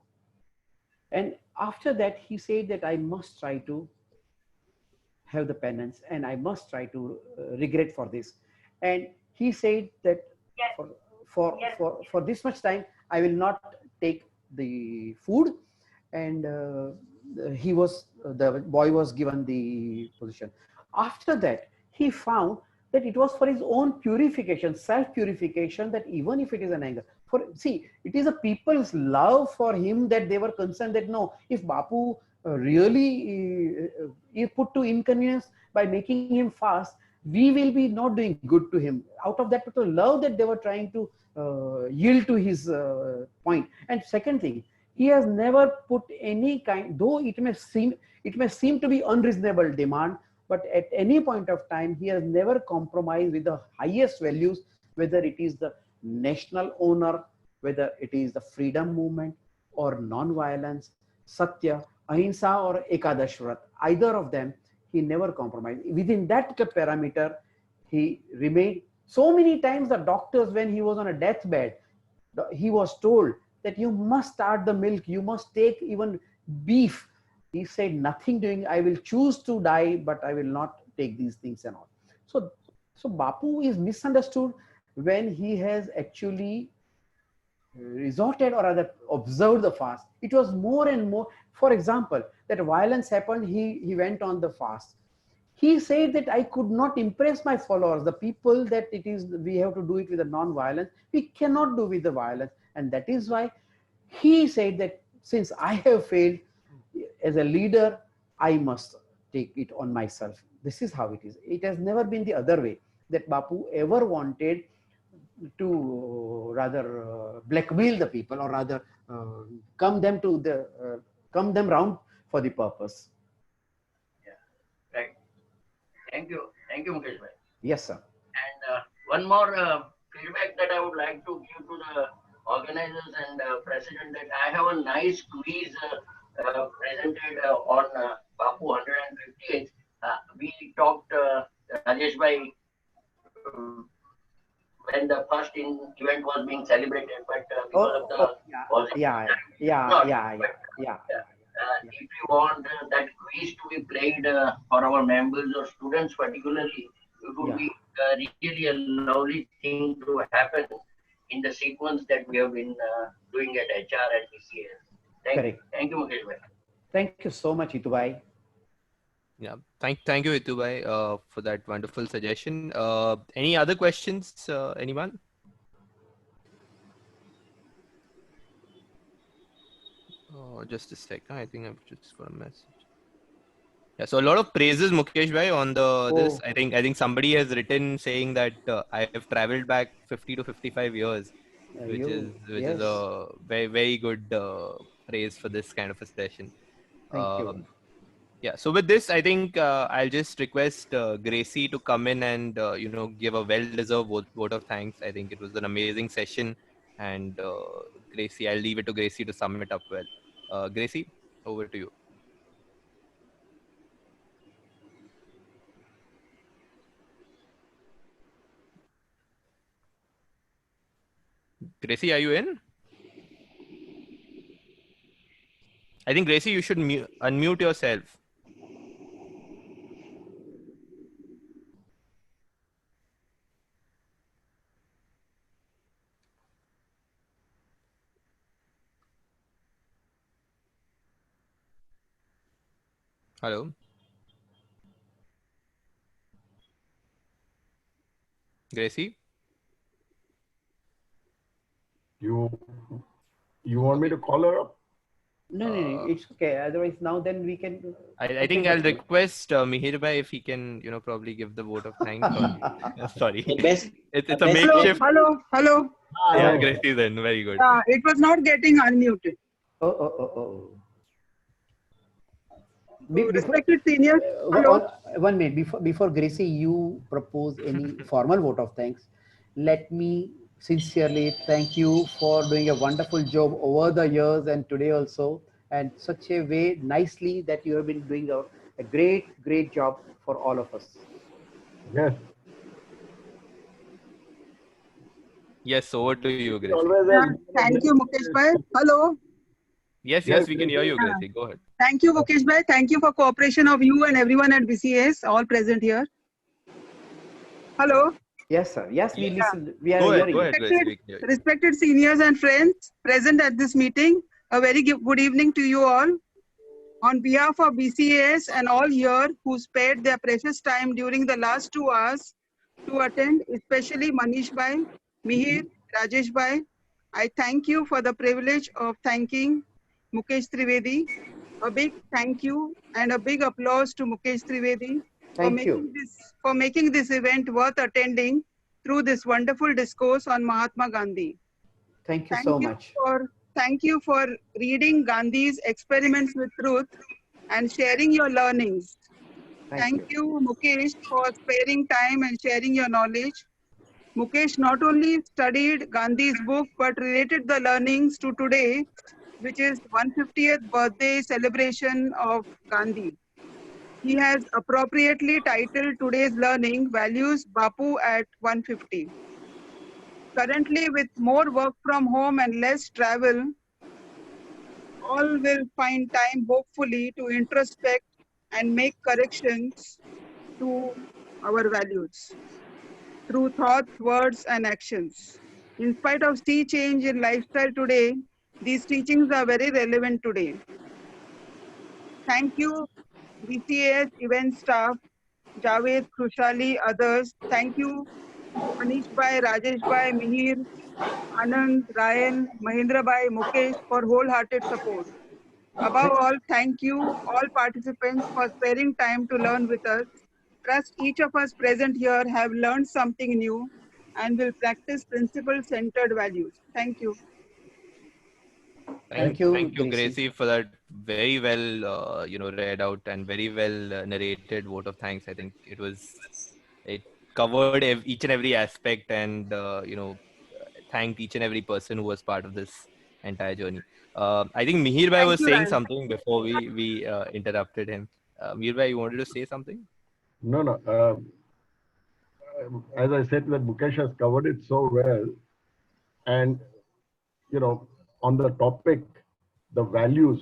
And after that, he said that I must try to have the penance and I must try to regret for this. And he said that for this much time, I will not take the food. And the boy was given the position. After that, he found that it was for his own purification, self-purification, that even if it is an anger. It is a people's love for him that they were concerned that no, if Bapu really is put to inconvenience by making him fast, we will be not doing good to him. Out of that particular love that they were trying to yield to his point. And second thing, he has never put any kind, though it may seem to be unreasonable demand, but at any point of time, he has never compromised with the highest values, whether it is the national honor, whether it is the freedom movement or non-violence, Satya, Ahimsa or Ekadash Vrat. Either of them, he never compromised. Within that parameter, he remained. So many times the doctors, when he was on a deathbed, he was told that you must start the milk, you must take even beef. He said, nothing doing, I will choose to die, but I will not take these things and all. So Bapu is misunderstood when he has actually resorted or rather observed the fast. It was more and more, for example, that violence happened, he went on the fast. He said that I could not impress my followers, the people, that we have to do it with the non-violence. We cannot do with the violence. And that is why he said that since I have failed as a leader, I must take it on myself. This is how it is. It has never been the other way that Bapu ever wanted to rather blackmail the people, or rather come them to the come them round for the purpose. Yeah, right. Thank you, Mukesh bhai. Yes, sir. And one more feedback that I would like to give to the organizers and president, that I have a nice quiz presented on Bapu 158. We talked, Rajesh bhai, when the first event was being celebrated, but because of the if you want that quiz to be played for our members or students particularly, it would be really a lovely thing to happen in the sequence that we have been doing at HR and BCS. Thank you, Mukesh bhai. Thank you so much, Hitu bhai. Yeah, thank you, Hitu bhai, for that wonderful suggestion. Any other questions, anyone? Oh, just a second. I think I've just got a message. Yeah, so a lot of praises, Mukesh bhai, on this. I think somebody has written saying that I have traveled back 50 to 55 years, which is a very good praise for this kind of a session. Thank you. Yeah, so with this, I think I'll just request Gracie to come in and give a well-deserved vote of thanks. I think it was an amazing session, and Gracie, I'll leave it to Gracie to sum it up well. Gracie, over to you. Gracie, are you in? I think, Gracie, you should unmute yourself. Hello. Gracie? You want me to call her up? No, it's okay. Otherwise, now then we can. I think I'll request Mihir bhai if he can, probably give the vote of thanks. Sorry, it's a makeshift. Hello. Yeah, Gracie, then very good. It was not getting unmuted. Oh. Respected seniors. One minute before Gracie, you propose any formal vote of thanks. Let me sincerely thank you for doing a wonderful job over the years and today also, and such a way nicely that you have been doing a great job for all of us. Yes. Yes, over to you, Gracie. Thank you, Mukesh bhai. Hello. Yes, we can hear you, Gracie. Go ahead. Thank you, Mukesh bhai. Thank you for cooperation of you and everyone at BCS, all present here. Hello. Yes, sir. Yes, we listen. We are hearing. Go ahead, respected seniors and friends present at this meeting, a very good evening to you all. On behalf of BCS and all here who spared their precious time during the last 2 hours to attend, especially Manish bhai, Mihir, Rajesh bhai, I thank you for the privilege of thanking Mukesh Trivedi. A big thank you and a big applause to Mukesh Trivedi for making this event worth attending through this wonderful discourse on Mahatma Gandhi. Thank you so much. Thank you for reading Gandhi's Experiments with Truth and sharing your learnings. Thank you, Mukesh, for sparing time and sharing your knowledge. Mukesh not only studied Gandhi's book, but related the learnings to today, which is 150th birthday celebration of Gandhi. He has appropriately titled today's learning Values Bapu at 150. Currently, with more work from home and less travel, all will find time, hopefully, to introspect and make corrections to our values through thoughts, words, and actions. In spite of sea change in lifestyle today, these teachings are very relevant today. Thank you, BCS event staff, Javed, Khushali, others. Thank you, Manish bhai, Rajesh bhai, Mihir, Anand, Ryan, Mahendra Bhai, Mukesh for wholehearted support. Above all, thank you all participants for sparing time to learn with us. Trust each of us present here have learned something new and will practice principle-centered values. Thank you. Thank you, Thank you, Gracie. Gracie, for that very well, read out and very well narrated vote of thanks. I think it covered each and every aspect, and thanked each and every person who was part of this entire journey. I think Mihir Bhai Thank was you, saying Ryan. something before we interrupted him. Mihir Bhai, you wanted to say something? No, no. As I said, that Mukesh has covered it so well. And, on the topic, the values,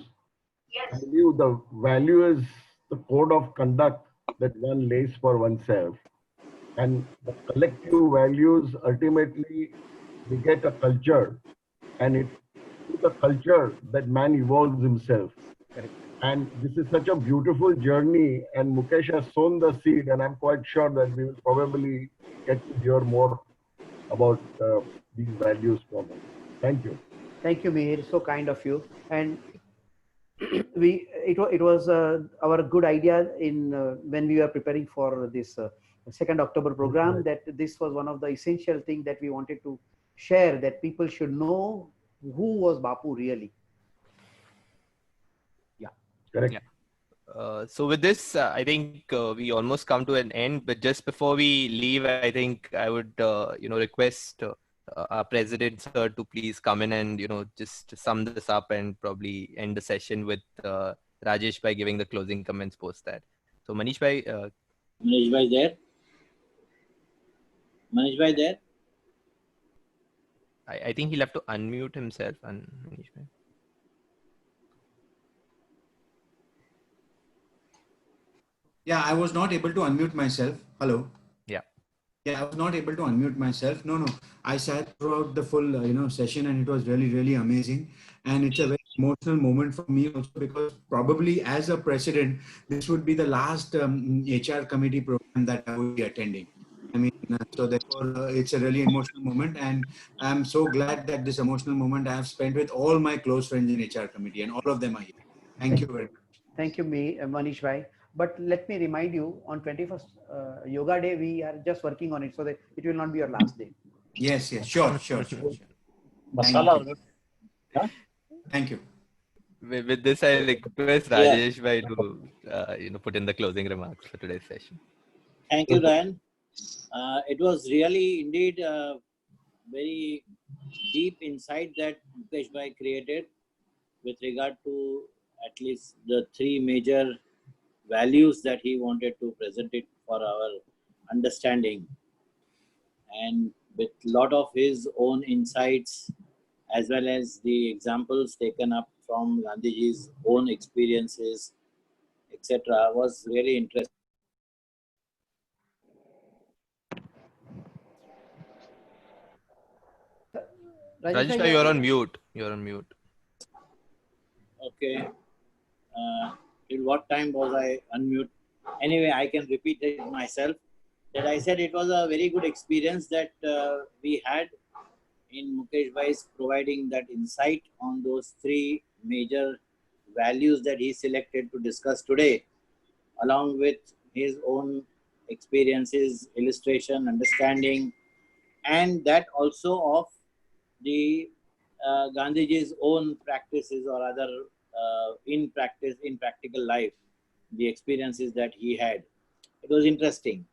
I believe the value is the code of conduct that one lays for oneself. And the collective values ultimately beget a culture. And it's through the culture that man evolves himself. Correct. And this is such a beautiful journey, and Mukesh has sown the seed, and I'm quite sure that we will probably get to hear more about these values from him. Thank you. Thank you, Mihir. So kind of you. And it was our good idea in when we were preparing for this 2nd October program, that this was one of the essential things that we wanted to share, that people should know who was Bapu really. Yeah. Correct. Yeah. So with this, I think we almost come to an end. But just before we leave, I think I would, request our president, sir, to please come in and just sum this up and probably end the session with Rajesh by giving the closing comments post that. So Manish Bhai. Manish Bhai there? Manish Bhai there? I think he'll have to unmute himself. Manish Bhai. Yeah, I was not able to unmute myself. Hello. Yeah. Yeah, I was not able to unmute myself. No. I sat throughout the full, session, and it was really, really amazing. And it's a very emotional moment for me also, because probably as a president, this would be the last HR committee program that I would be attending. I mean, so therefore, it's a really emotional moment, and I'm so glad that this emotional moment I have spent with all my close friends in HR committee, and all of them are here. Thank you very much. Thank you, Manish Bhai. But let me remind you, on 21st Yoga Day, we are just working on it, so that it will not be your last day. Yes, sure. Thank you. Thank you. With this, I request Rajesh Bhai to put in the closing remarks for today's session. Thank you, Ryan. It was really indeed very deep insight that Mukesh Bhai created with regard to at least the 3 major values that he wanted to present it for our understanding, and with a lot of his own insights as well as the examples taken up from Gandhiji's own experiences, etc., was really interesting. Rajesh Bhai, you're on mute. Okay. Till what time was I unmute? Anyway, I can repeat it myself. That I said it was a very good experience that we had in Mukesh Bhai's providing that insight on those 3 major values that he selected to discuss today, along with his own experiences, illustration, understanding, and that also of the Gandhiji's own practices or other in practical life, the experiences that he had. It was interesting,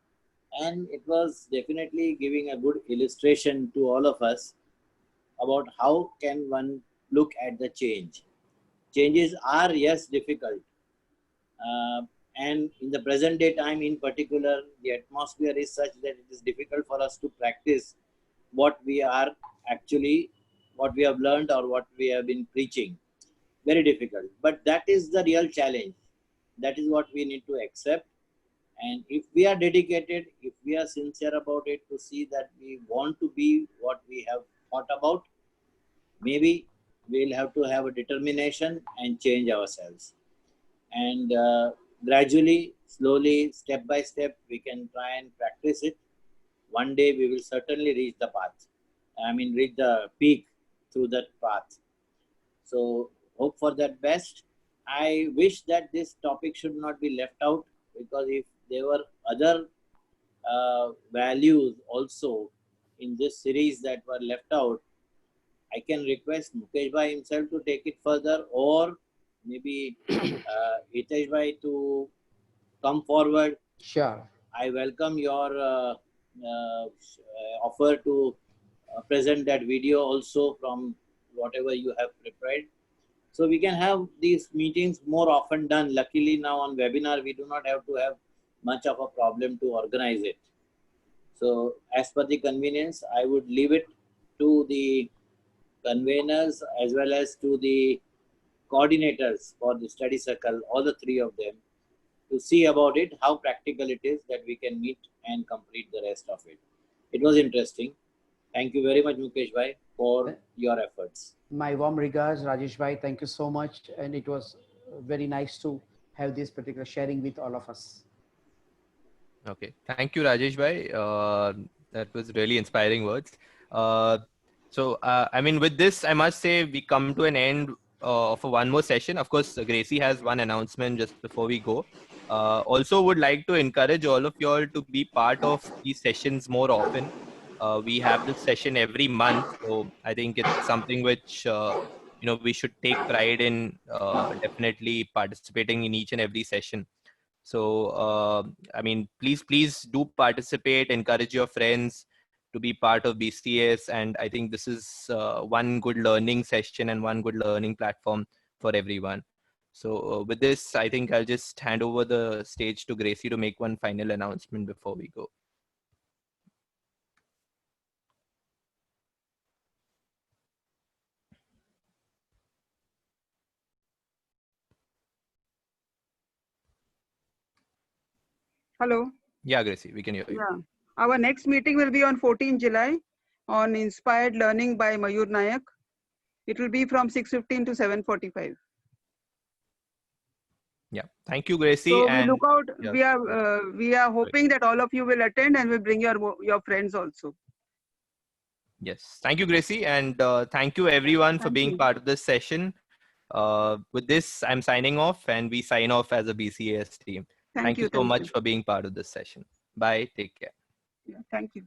and it was definitely giving a good illustration to all of us about how can one look at the change. Changes are, yes, difficult, and in the present day time in particular, the atmosphere is such that it is difficult for us to practice what we have learned or what we have been preaching. Very difficult, but that is the real challenge. That is what we need to accept. And if we are dedicated, if we are sincere about it, to see that we want to be what we have thought about, maybe we'll have to have a determination and change ourselves. And gradually, slowly, step by step, we can try and practice it. One day we will certainly reach the path. reach the peak through that path. So hope for that best. I wish that this topic should not be left out, because if there were other values also in this series that were left out, I can request Mukesh Bhai himself to take it further, or maybe Hitesh Bhai to come forward. Sure. I welcome your offer to present that video also from whatever you have prepared. So we can have these meetings more often done. Luckily now on webinar, we do not have to have much of a problem to organize it. So as per the convenience, I would leave it to the conveners as well as to the coordinators for the study circle, all the three of them, to see about it, how practical it is that we can meet and complete the rest of it. It was interesting. Thank you very much, Mukesh Bhai, for your efforts. My warm regards, Rajesh Bhai. Thank you so much. And it was very nice to have this particular sharing with all of us. Okay. Thank you, Rajesh Bhai. That was really inspiring words. With this, I must say we come to an end of one more session. Of course, Gracie has one announcement just before we go. Also would like to encourage all of you all to be part of these sessions more often. We have this session every month, so I think it's something which we should take pride in, definitely participating in each and every session. So please do participate, encourage your friends to be part of BCS, and I think this is one good learning session and one good learning platform for everyone. So with this, I think I'll just hand over the stage to Gracie to make one final announcement before we go. Hello. Yeah, Gracie, we can hear you. Yeah. Our next meeting will be on 14 July on Inspired Learning by Mayur Nayak. It will be from 6:15 to 7:45. Yeah, thank you, Gracie. So and we look out. yeah, We are hoping that all of you will attend and will bring your friends also. Yes, thank you, Gracie, and thank you everyone for being part of this session. With this, I'm signing off, and we sign off as a BCS team. Thank you so much for being part of this session. Bye. Take care. Yeah, thank you.